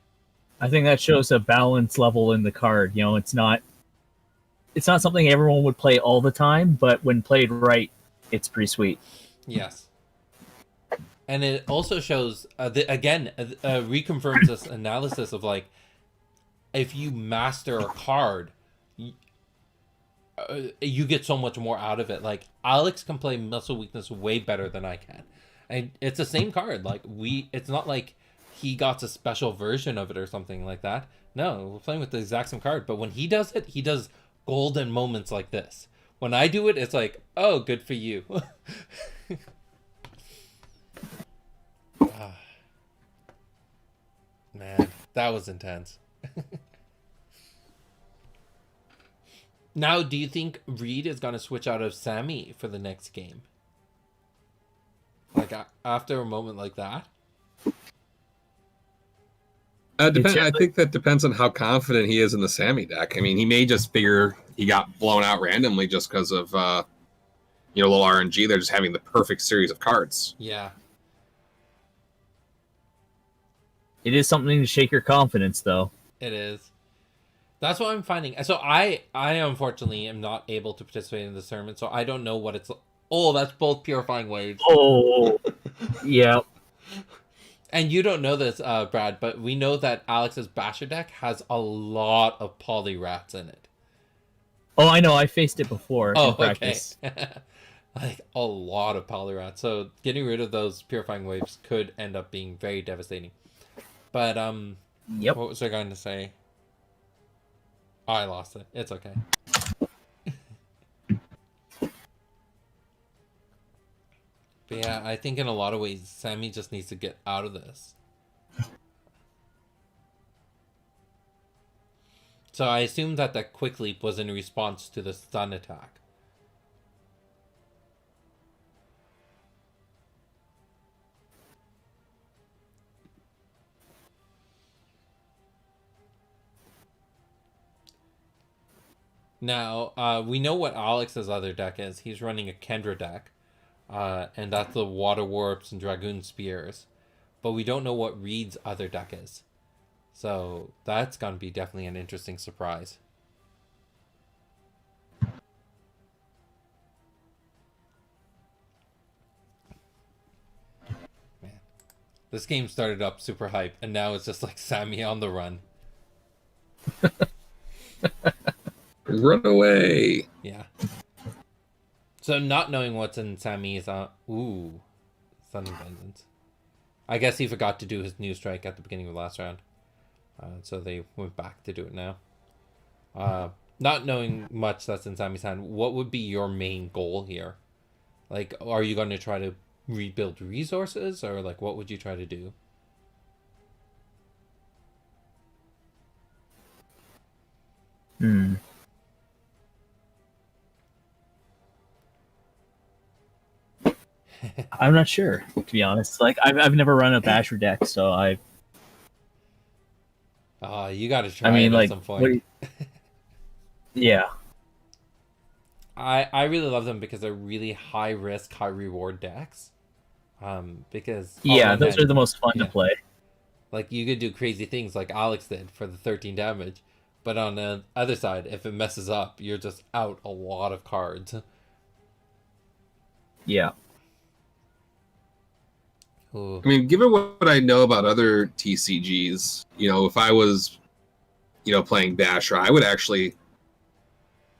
I think that shows a balance level in the card. You know, it's not something everyone would play all the time, but when played right, it's pretty sweet. Yes. And it also shows, reconfirms this analysis of, like, if you master a card, you get so much more out of it. Like, Alex can play muscle weakness way better than I can. And it's the same card. Like, it's not like he got a special version of it or something like that. No, we're playing with the exact same card. But when he does it, he does golden moments like this. When I do it, it's like, oh, good for you. Man, that was intense. Now, do you think Reed is going to switch out of Sammy for the next game? Like, after a moment like that? I think that depends on how confident he is in the Sammy deck. I mean, he may just figure he got blown out randomly just because of, a little RNG. They're just having the perfect series of cards. Yeah. It is something to shake your confidence, though. It is. That's what I'm finding. So I unfortunately am not able to participate in this tournament, so I don't know what it's... Oh, that's both Purifying Waves. Oh, yeah. And you don't know this, Brad, but we know that Alex's Basher deck has a lot of poly rats in it. Oh, I know. I faced it before in practice. Okay. Like, a lot of poly rats. So getting rid of those Purifying Waves could end up being very devastating. But, Yep. what was I going to say? Oh, I lost it. It's okay. But yeah, I think in a lot of ways, Sammy just needs to get out of this. So I assume that that quick leap was in response to the stun attack. Now, we know what Alex's other deck is. He's running a Kendra deck. And that's the Water Warps and Dragoon Spears. but we don't know what Reed's other deck is. So that's going to be definitely an interesting surprise. Man, this game started up super hype, and now it's just like Sammy on the run. Run away. Yeah. So not knowing what's in Sammy's ooh, Sudden Vengeance. I guess he forgot to do his new strike at the beginning of last round. So they went back to do it now. Not knowing much that's in Sammy's hand, what would be your main goal here? Like, are you going to try to rebuild resources, or like what would you try to do? I'm not sure, to be honest. Like I've never run a Basher deck, so You got to try I mean, it at like, some point. yeah. I really love them because they're really high risk, high reward decks. Because Yeah, those are the most fun yeah. to play. Like, you could do crazy things like Alex did for the 13 damage, but on the other side, if it messes up, you're just out a lot of cards. Yeah. Ooh. I mean, given what I know about other TCGs, if I was, playing Basher, I would actually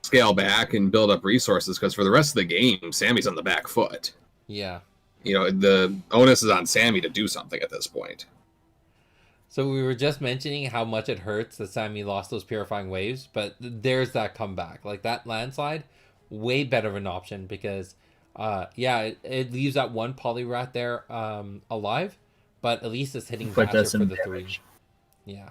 scale back and build up resources, because for the rest of the game, Sammy's on the back foot. Yeah. The onus is on Sammy to do something at this point. So we were just mentioning how much it hurts that Sammy lost those Purifying Waves, but there's that comeback. Like, that landslide, way better of an option, because it leaves that one Polyrat there alive, but at least it's hitting But Basher does for some the damage. 3. Yeah.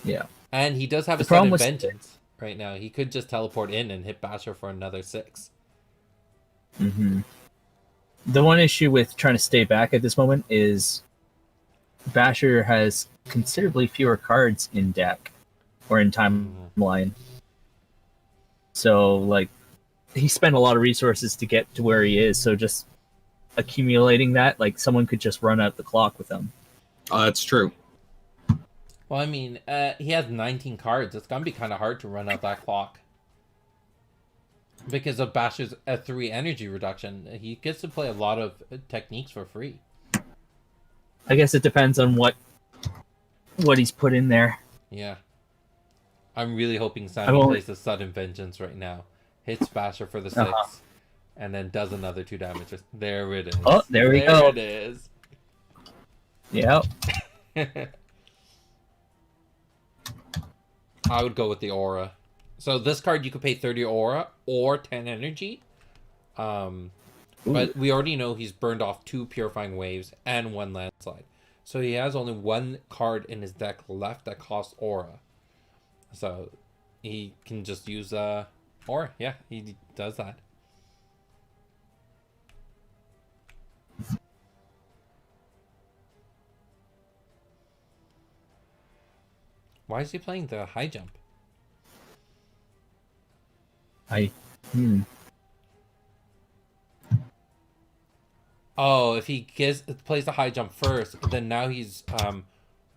Yeah. And he does have The a Sudden problem with- Vengeance right now. He could just teleport in and hit Basher for another 6. Mm-hmm. The one issue with trying to stay back at this moment is Basher has considerably fewer cards in deck or in timeline. So, like, he spent a lot of resources to get to where he is. So just accumulating that, like, someone could just run out the clock with him. That's true. Well, I mean, he has 19 cards. It's going to be kind of hard to run out that clock. Because of Basher's 3 energy reduction, he gets to play a lot of techniques for free. I guess it depends on what he's put in there. Yeah. I'm really hoping I Sammy won't- plays the Sudden Vengeance right now. Hits Basher for the 6. And then does another 2 damage. There it is. Oh, there we go. There it is. Yeah. I would go with the Aura. So this card, you could pay 30 Aura or 10 energy. But we already know he's burned off 2 Purifying Waves and 1 Landslide. So he has only 1 card in his deck left that costs Aura. So he can just use Aura. Yeah, he does that. Why is he playing the high jump? Oh, if he plays the high jump first, then now he's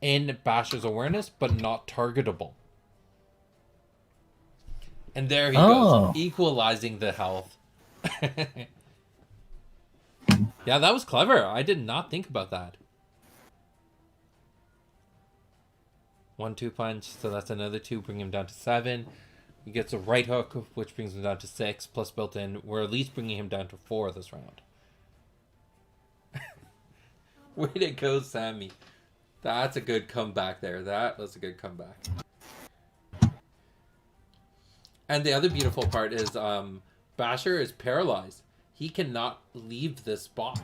in Basher's awareness, but not targetable. And there he goes, equalizing the health. Yeah, that was clever. I did not think about that. 1-2 punch, so that's another 2, bring him down to 7. He gets a right hook, which brings him down to 6, plus built in. We're at least bringing him down to 4 this round. Way to go, Sammy. That's a good comeback there. That was a good comeback. And the other beautiful part is Basher is paralyzed. He cannot leave this spot.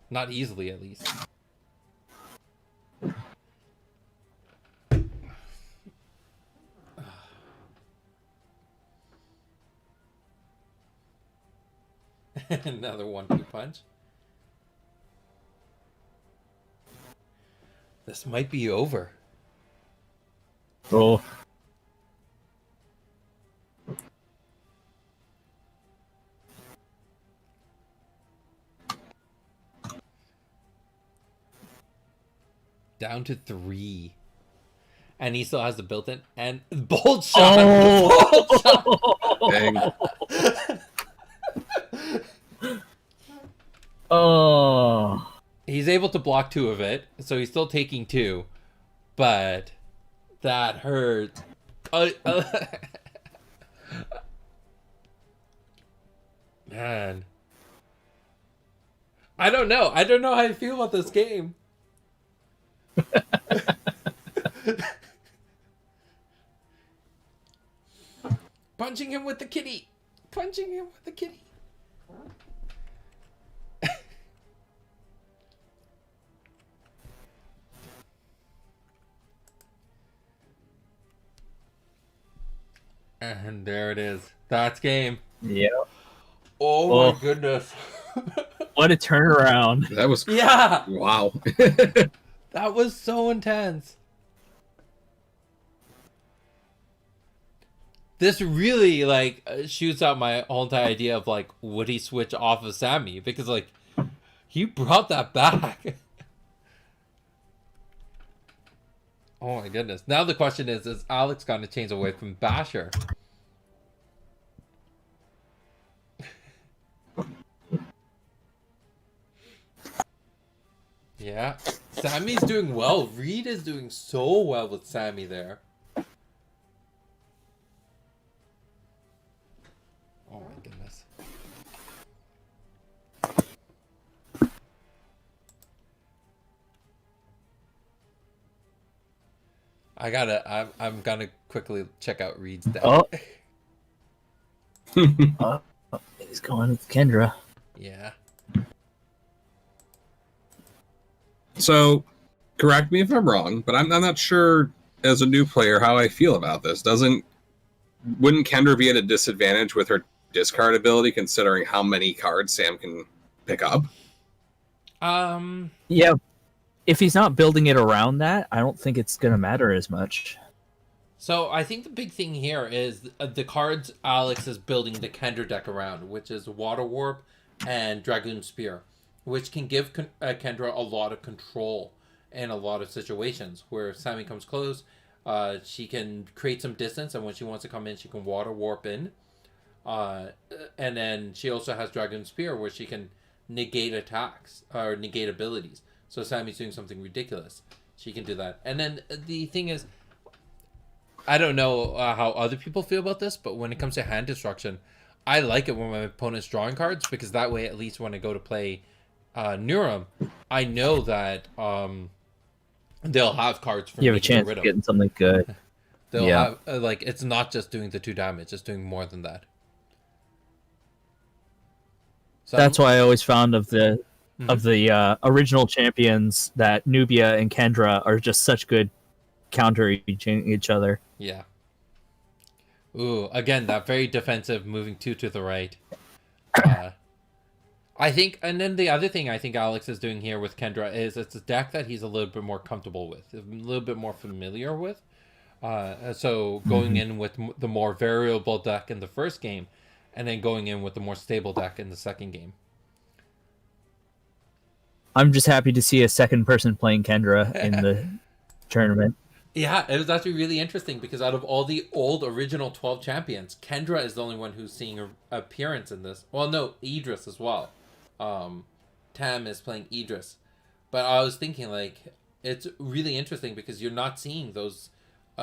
Not easily, at least. Another 1-2 punch. This might be over. Oh. down to 3. And he still has the built-in and bolt shot. Oh! Dang. Oh! He's able to block 2 of it, so he's still taking 2. But that hurt. Man. I don't know. I don't know how I feel about this game. Punching him with the kitty. Punching him with the kitty. And there it is. That's game. Yeah. Oh Oh. my goodness. What a turnaround. That was Yeah. wow. That was so intense. This really like shoots out my whole entire idea of like, would he switch off of Sammy? Because like he brought that back. Oh my goodness. Now the question is Alex going to change away from Basher? Yeah. Sammy's doing well. Reed is doing so well with Sammy there. Oh my goodness. I'm gonna quickly check out Reed's deck. Oh. He's going with Kendra. Yeah. So, correct me if I'm wrong, but I'm not sure as a new player how I feel about this. Wouldn't Kendra be at a disadvantage with her discard ability, considering how many cards Sam can pick up? Yeah. If he's not building it around that, I don't think it's going to matter as much. So I think the big thing here is the cards Alex is building the Kendra deck around, which is Water Warp and Dragoon Spear, which can give Kendra a lot of control in a lot of situations. Where if Sammy comes close, she can create some distance, and when she wants to come in, she can Water Warp in. And then she also has Dragoon Spear, where she can negate attacks or negate abilities. So Sammy's doing something ridiculous, she can do that. And then the thing is, I don't know how other people feel about this, but when it comes to hand destruction, I like it when my opponent's drawing cards, because that way, at least when I go to play Nurum, I know that they'll have cards for You me have a to chance get rid of of. getting something good. They'll Yeah. have like, it's not just doing the 2 damage; it's doing more than that. So That's why I always found of the Mhm. original champions that Nubia and Kendra are just such good countering each other. Yeah. Ooh, again, that very defensive moving 2 to the right. I think, and then the other thing I think Alex is doing here with Kendra is it's a deck that he's a little bit more comfortable with, a little bit more familiar with. So going in with the more variable deck in the first game, and then going in with the more stable deck in the second game. I'm just happy to see a second person playing Kendra in the tournament. Yeah, it was actually really interesting because out of all the old original 12 champions, Kendra is the only one who's seeing an appearance in this. Well, no, Idris as well. Tam is playing Idris. But I was thinking, like, it's really interesting because you're not seeing those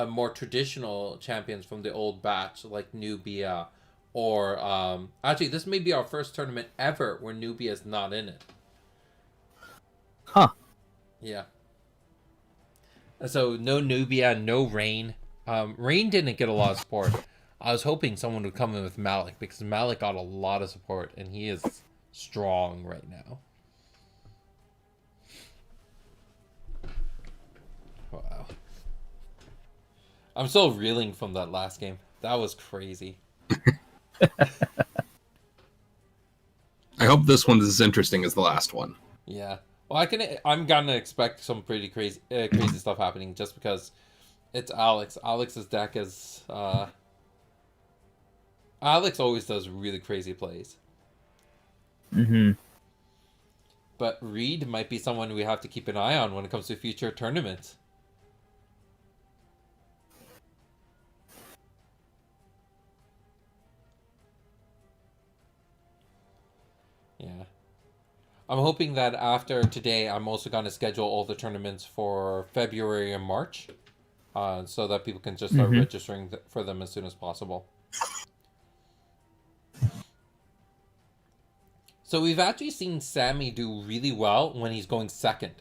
more traditional champions from the old batch, like Nubia. Or, actually, this may be our first tournament ever where Nubia is not in it. Huh. Yeah. So no Nubia, no Rain. Rain didn't get a lot of support. I was hoping someone would come in with Malik, because Malik got a lot of support and he is strong right now. Wow. I'm still reeling from that last game. That was crazy. I hope this one is as interesting as the last one. Yeah. Well, I'm gonna expect some pretty crazy stuff happening just because it's Alex. Alex's deck is Alex always does really crazy plays. Mm-hmm. but Reed might be someone we have to keep an eye on when it comes to future tournaments. Yeah. I'm hoping that after today, I'm also going to schedule all the tournaments for February and March, so that people can just start registering for them as soon as possible. So we've actually seen Sammy do really well when he's going second.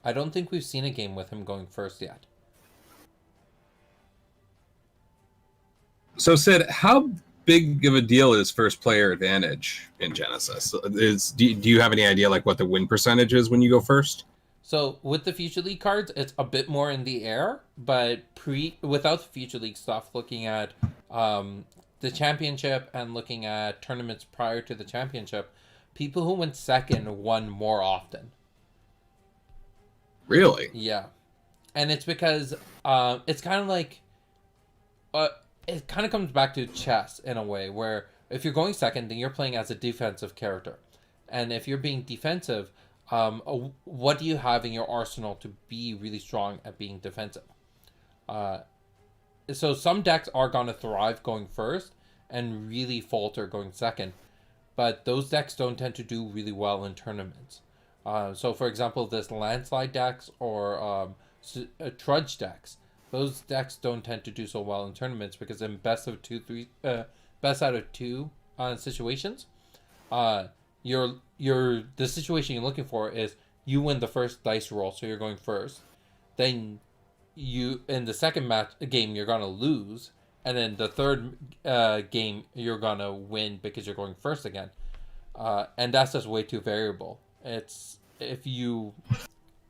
I don't think we've seen a game with him going first yet. So, Sid, how big of a deal is first player advantage in Genesis? Do you have any idea like what the win percentage is when you go first? So with the Future League cards, it's a bit more in the air, but without the Future League stuff, looking at the championship and looking at tournaments prior to the championship, people who went second won more often. Really? Yeah. And it's because it's kind of like it kind of comes back to chess in a way, where if you're going second, then you're playing as a defensive character. And if you're being defensive, what do you have in your arsenal to be really strong at being defensive? So some decks are going to thrive going first and really falter going second. But those decks don't tend to do really well in tournaments. So for example, this landslide decks or trudge decks, those decks don't tend to do so well in tournaments because in best out of two situations, the situation you're looking for is you win the first dice roll, so you're going first. Then you in the second game you're gonna lose, and then the third game you're gonna win because you're going first again. And that's just way too variable. It's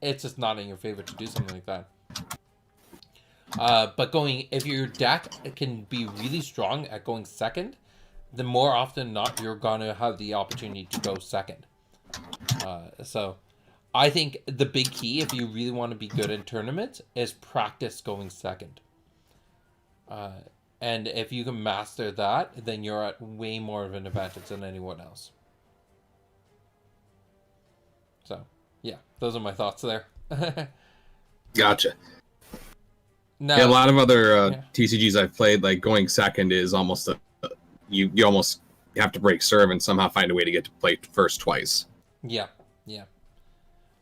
just not in your favor to do something like that. But if your deck can be really strong at going second, then more often than not you're gonna have the opportunity to go second. So I think the big key, if you really want to be good in tournaments, is practice going second. And if you can master that, then you're at way more of an advantage than anyone else. So, yeah, those are my thoughts there. Gotcha. Now, Yeah, a lot of other TCGs I've played, like going second is almost you almost have to break serve and somehow find a way to get to play first twice. Yeah.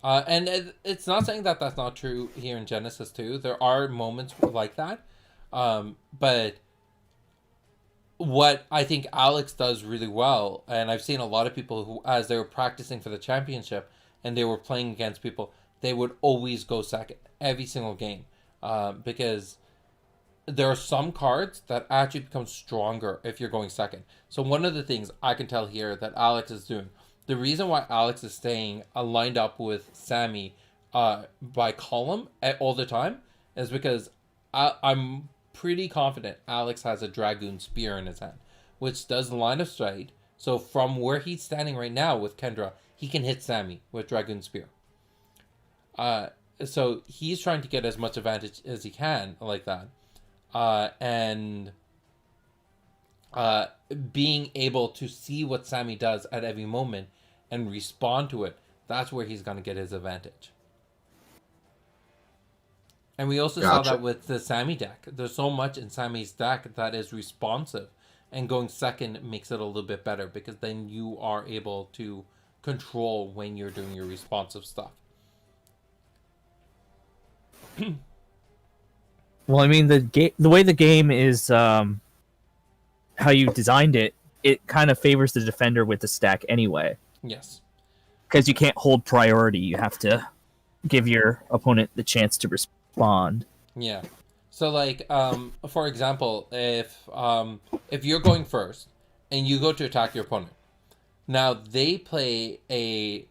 And it's not saying that that's not true here in Genesis too. There are moments like that. But what I think Alex does really well, and I've seen a lot of people who, as they were practicing for the championship and they were playing against people, they would always go second every single game. Because there are some cards that actually become stronger if you're going second. So one of the things I can tell here that Alex is doing, the reason why Alex is staying lined up with Sammy by column all the time is because I'm pretty confident Alex has a Dragoon Spear in his hand, which does line of sight. So from where he's standing right now with Kendra, he can hit Sammy with Dragoon Spear. So he's trying to get as much advantage as he can like that. And being able to see what Sammy does at every moment and respond to it, that's where he's going to get his advantage. And we also saw that with the Sammy deck. There's so much in Sammy's deck that is responsive, and going second makes it a little bit better because then you are able to control when you're doing your responsive stuff. Well, I mean, the way the game is, how you designed it, it kind of favors the defender with the stack anyway. Yes. Because you can't hold priority. You have to give your opponent the chance to respond. Yeah. So, like, for example, if you're going first and you go to attack your opponent, now they play a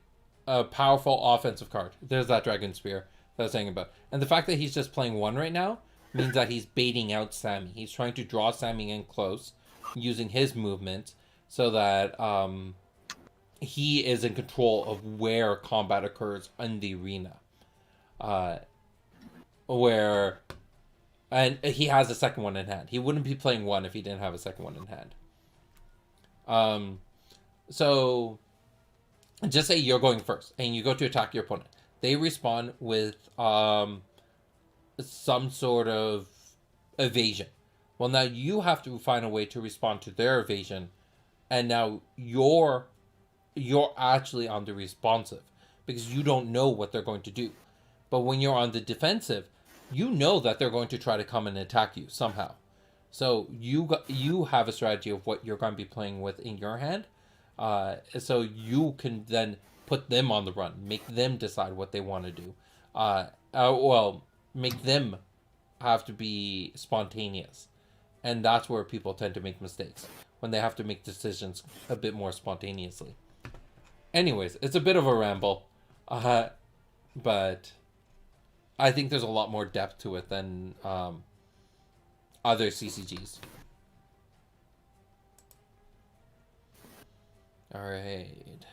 powerful offensive card. There's that Dragon Spear that I was saying about. And the fact that he's just playing one right now means that he's baiting out Sammy. He's trying to draw Sammy in close using his movement so that he is in control of where combat occurs in the arena. And he has a second one in hand. He wouldn't be playing one if he didn't have a second one in hand. So just say you're going first and you go to attack your opponent. They respond with some sort of evasion. Well, now you have to find a way to respond to their evasion, and now you're actually on the responsive because you don't know what they're going to do. But when you're on the defensive, you know that they're going to try to come and attack you somehow. So you have a strategy of what you're going to be playing with in your hand. So you can then put them on the run, make them decide what they want to do. Well, make them have to be spontaneous. And that's where people tend to make mistakes, when they have to make decisions a bit more spontaneously. Anyways, it's a bit of a ramble, but I think there's a lot more depth to it than other CCGs. Alright.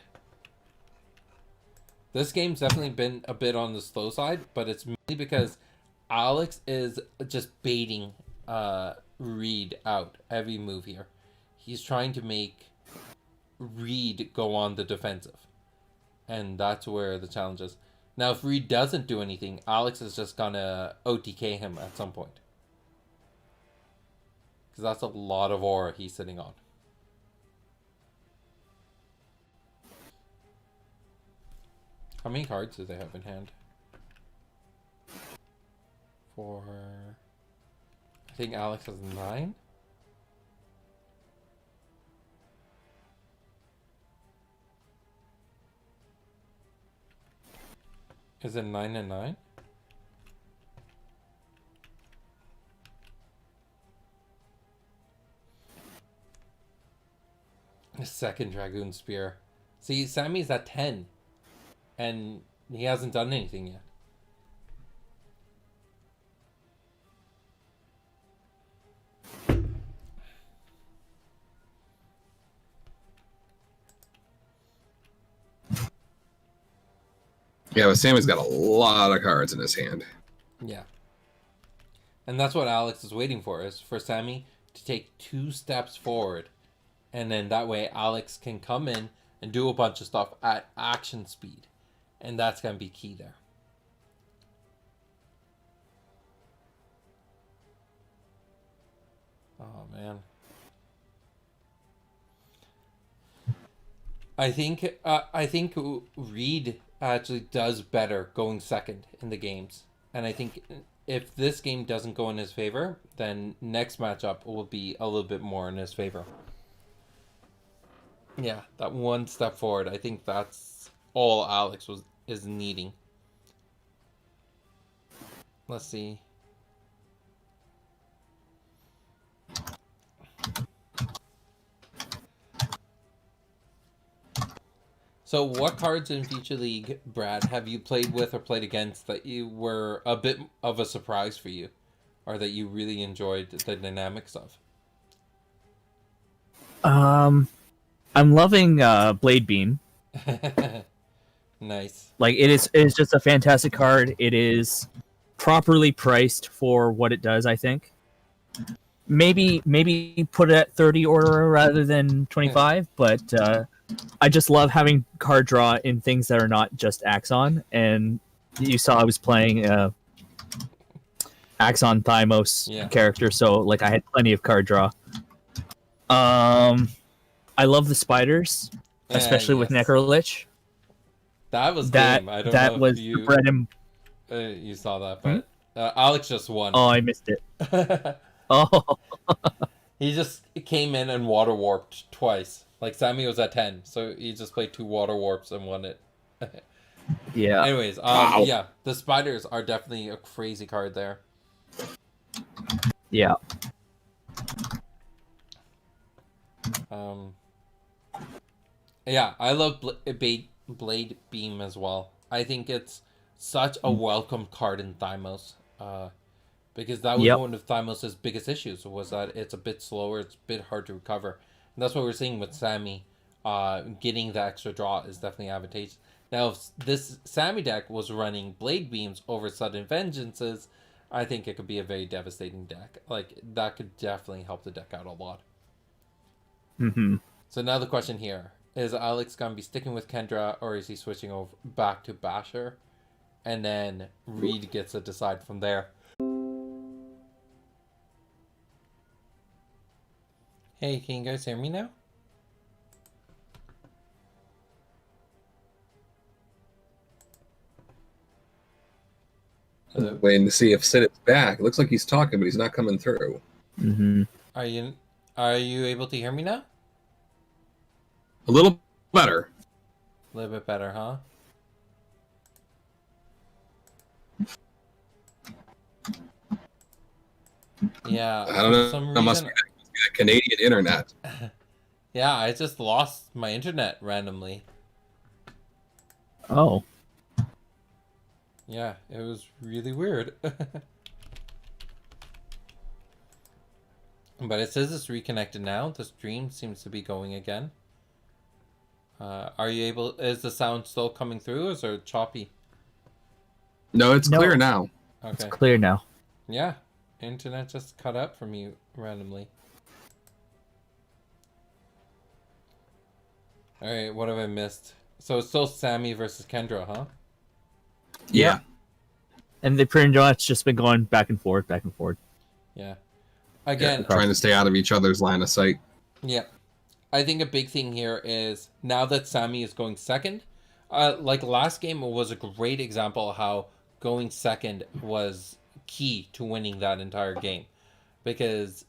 This game's definitely been a bit on the slow side, but it's mainly because Alex is just baiting Reed out every move here. He's trying to make Reed go on the defensive. And that's where the challenge is. Now, if Reed doesn't do anything, Alex is just gonna OTK him at some point. Because that's a lot of aura he's sitting on. How many cards do they have in hand? I think Alex has 9. Is it 9 and 9? A second Dragoon Spear. See, Sammy's at 10. And he hasn't done anything yet. Yeah, but Sammy's got a lot of cards in his hand. Yeah. And that's what Alex is waiting for, is for Sammy to take 2 steps forward. And then that way Alex can come in and do a bunch of stuff at action speed. And that's going to be key there. Oh, man. I think Reed actually does better going second in the games. And I think if this game doesn't go in his favor, then next matchup will be a little bit more in his favor. Yeah, that 1 step forward, I think that's all Alex is needing. Let's see. So what cards in Future League, Brad, have you played with or played against that you were a bit of a surprise for you? Or that you really enjoyed the dynamics of? I'm loving Blade Beam. Nice. Like it's just a fantastic card. It is properly priced for what it does, I think. Maybe put it at 30 order rather than 25, but I just love having card draw in things that are not just Axon. And you saw I was playing Axon Thymos character, so like I had plenty of card draw. I love the spiders, especially with Necrolich. That was that game. I don't that know was if you the bread and you saw that, but Alex just won. oh, I missed it. Oh, He just came in and water warped twice. Like Sammy was at 10, so he just played 2 water warps and won it. yeah. Anyways, yeah, the spiders are definitely a crazy card there. Yeah. Yeah, I love Blade Beam as well. I think it's such a welcome card in Thymos. Because that was one of Thymos' biggest issues, was that it's a bit slower, it's a bit hard to recover. And that's what we're seeing with Sammy. Getting the extra draw is definitely advantageous. Now, if this Sammy deck was running Blade Beams over Sudden Vengeances, I think it could be a very devastating deck. Like, that could definitely help the deck out a lot. Mm-hmm. So now the question here. Is Alex gonna be sticking with Kendra, or is he switching over back to Basher? And then Reed gets to decide from there. Hey, can you guys hear me now? Hello? Waiting to see if Sid is back. It looks like he's talking, but he's not coming through. Mm-hmm. Are you able to hear me now? A little better. A little bit better, huh? Yeah. I don't know. For some That must reason, be the Canadian internet. yeah, I just lost my internet randomly. Oh. Yeah, it was really weird. But it says it's reconnected now. The stream seems to be going again. Are you able? Is the sound still coming through, or is it choppy? No, it's No. clear now. It's Okay. clear now. Yeah, internet just cut out from you randomly. All right, what have I missed? So it's still Sammy versus Kendra, huh? Yeah. And the pretty much just been going back and forth, back and forth. Yeah. Again, Trying to stay out of each other's line of sight. yeah. I think a big thing here is now that Sammy is going second, like last game was a great example of how going second was key to winning that entire game, because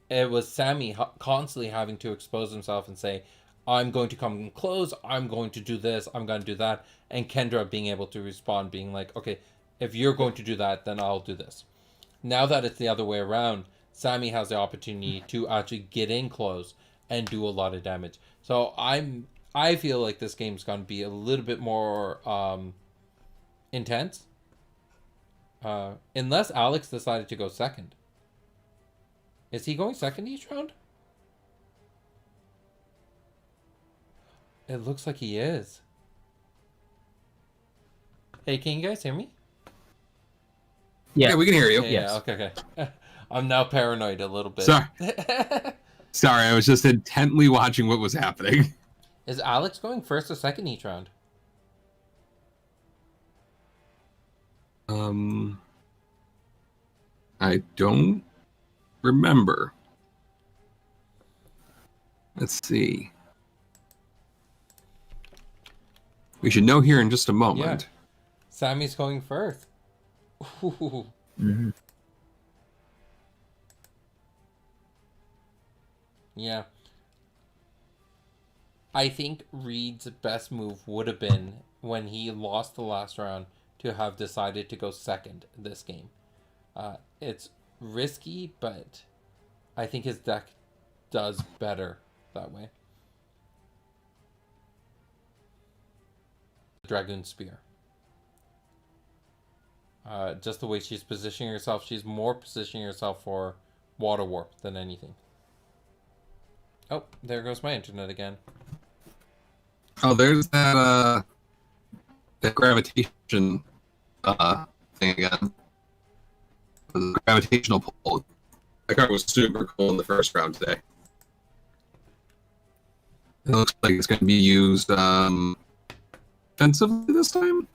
it was Sammy constantly having to expose himself and say, I'm going to come close, I'm going to do this, I'm going to do that, and Kendra being able to respond, being like, okay, if you're going to do that, then I'll do this. Now that it's the other way around, Sammy has the opportunity to actually get in close and do a lot of damage. So I feel like this game's going to be a little bit more intense. Unless Alex decided to go second. Is he going second each round? It looks like he is. Hey, can you guys hear me? Yeah. Yeah, we can hear you. Yeah, Yes. okay. I'm now paranoid a little bit. Sorry. Sorry, I was just intently watching what was happening. Is Alex going first or second each round? I don't remember. Let's see. We should know here in just a moment. Sammy's going first. Ooh. Mm-hmm. Yeah. I think Reed's best move would have been when he lost the last round to have decided to go second this game. It's risky, but I think his deck does better that way. Dragoon Spear. Just the way she's positioning herself, she's more positioning herself for Water Warp than anything. Oh, there goes my internet again. Oh, there's that gravitation thing again. The gravitational pull. That card was super cool in the first round today. It looks like it's going to be used offensively this time.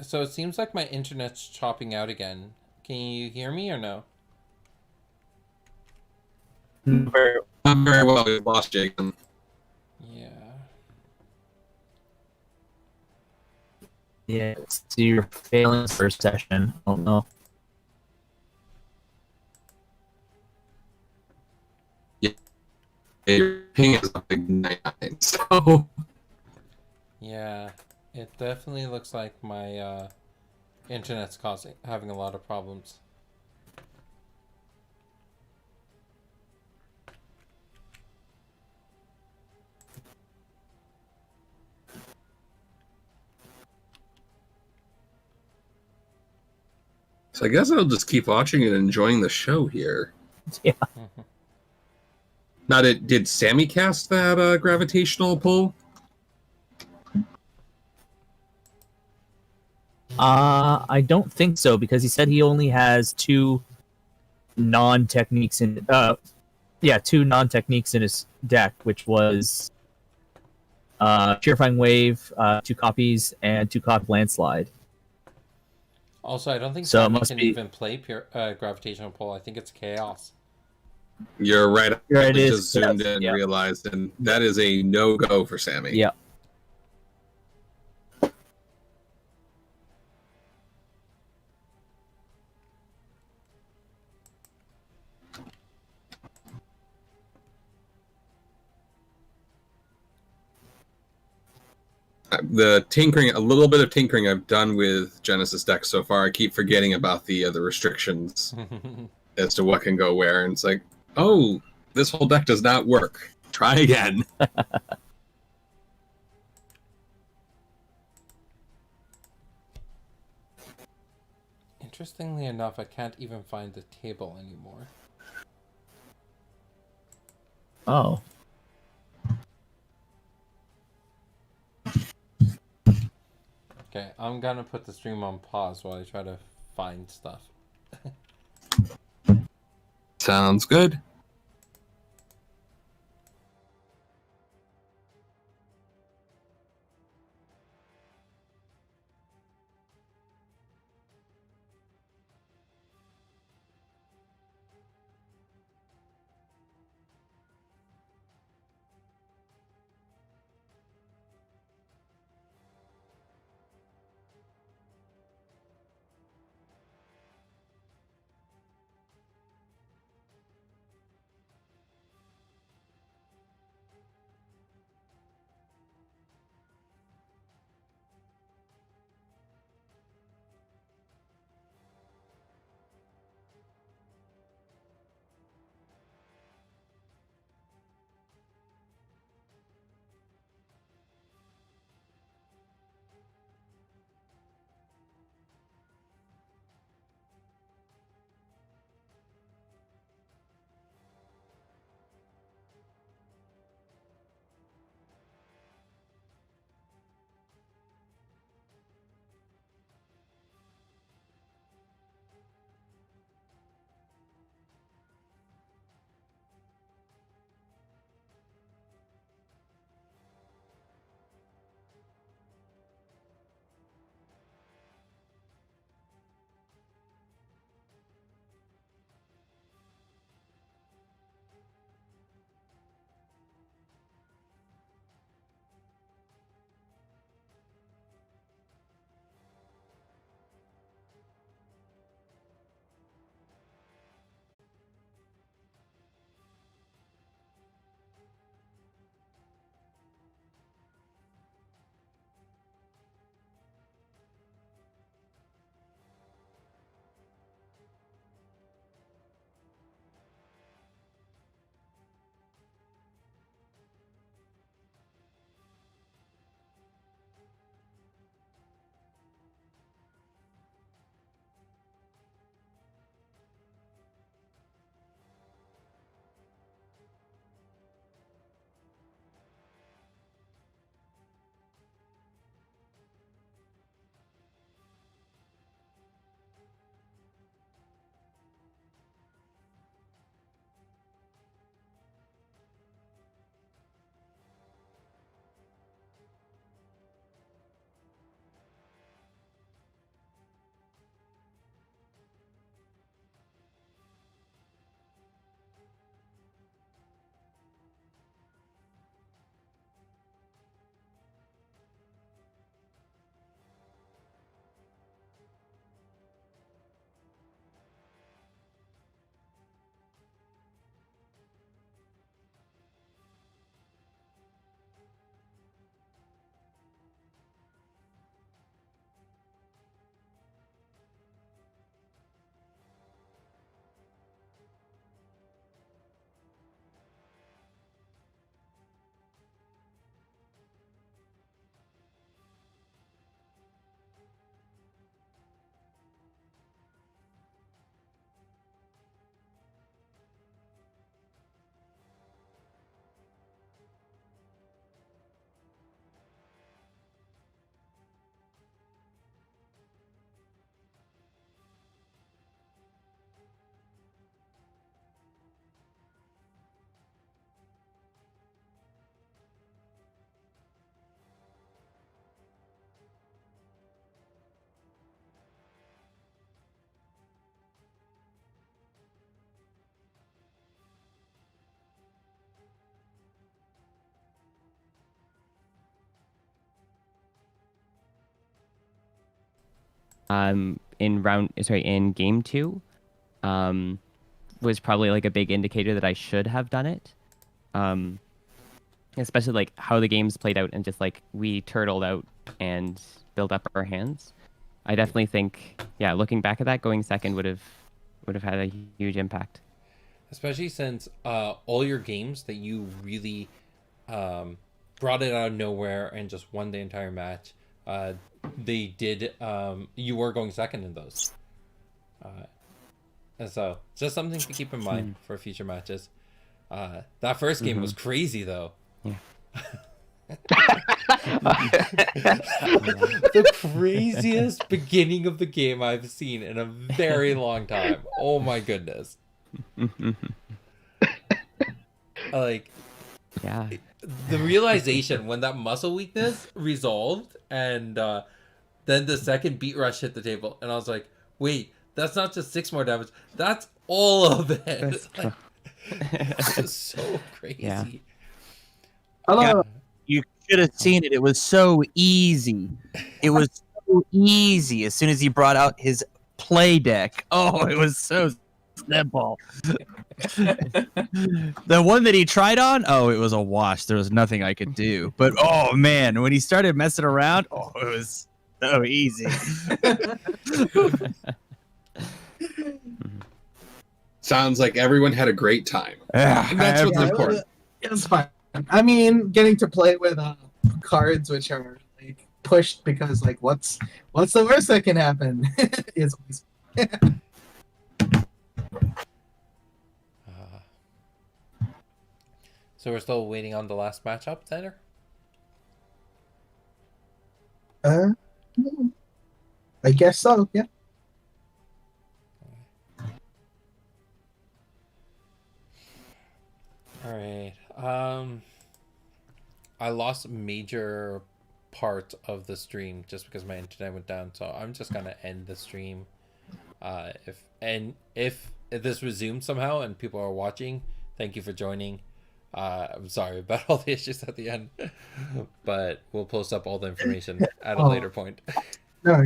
So it seems like my internet's chopping out again. Can you hear me or no? Not very well. We lost Jacob. Yeah. Yeah. So you're failing first session. Oh no. Your ping is up like 99. So Yeah. It definitely looks like my internet's having a lot of problems. I guess I'll just keep watching and enjoying the show here. Yeah. Now, did Sammy cast that gravitational pull? I don't think so because he said he only has two non-techniques in two non-techniques in his deck, which was Purifying Wave, 2 copies, and 2 copy Landslide. Also, I don't think So it Sammy must can be- even play pure gravitational pull. I think it's chaos. You're right. You're right, I it is just zoomed in and yeah. realized, and that is a no-go for Sammy. Yeah. The tinkering, a little bit of tinkering I've done with Genesis decks so far, I keep forgetting about the restrictions as to what can go where, and it's like, oh, this whole deck does not work. Try again. Interestingly enough, I can't even find the table anymore. Oh. Okay, I'm gonna put the stream on pause while I try to find stuff. Sounds good. in game 2 was probably like a big indicator that I should have done it. Especially like how the games played out and just like we turtled out and built up our hands. I definitely think, yeah, looking back at that, going second would have had a huge impact. Especially since all your games that you really brought it out of nowhere and just won the entire match, they did. You were going second in those, and so just something to keep in mind for future matches. That first game was crazy though. Yeah. The craziest beginning of the game I've seen in a very long time. Oh my goodness. Like, Yeah. the realization when that muscle weakness resolved and then the second beat rush hit the table and I was like, wait, that's not just 6 more damage, that's all of it. Like, it's so crazy. Yeah. Hello. You should have seen it. It was so easy. It was so easy as soon as he brought out his play deck. Oh, it was so simple. The one that he tried on, oh, it was a wash. There was nothing I could do. But oh man, when he started messing around, oh, it was so easy. Sounds like everyone had a great time. And that's what's Yeah, important. It's fine. I mean, getting to play with cards which are like pushed because like what's the worst that can happen is always So we're still waiting on the last matchup, Tanner? I guess so. Yeah. All right. I lost a major part of the stream just because my internet went down, so I'm just gonna end the stream. If this resumes somehow and people are watching, thank you for joining. I'm sorry about all the issues at the end, but we'll post up all the information at a later point. No,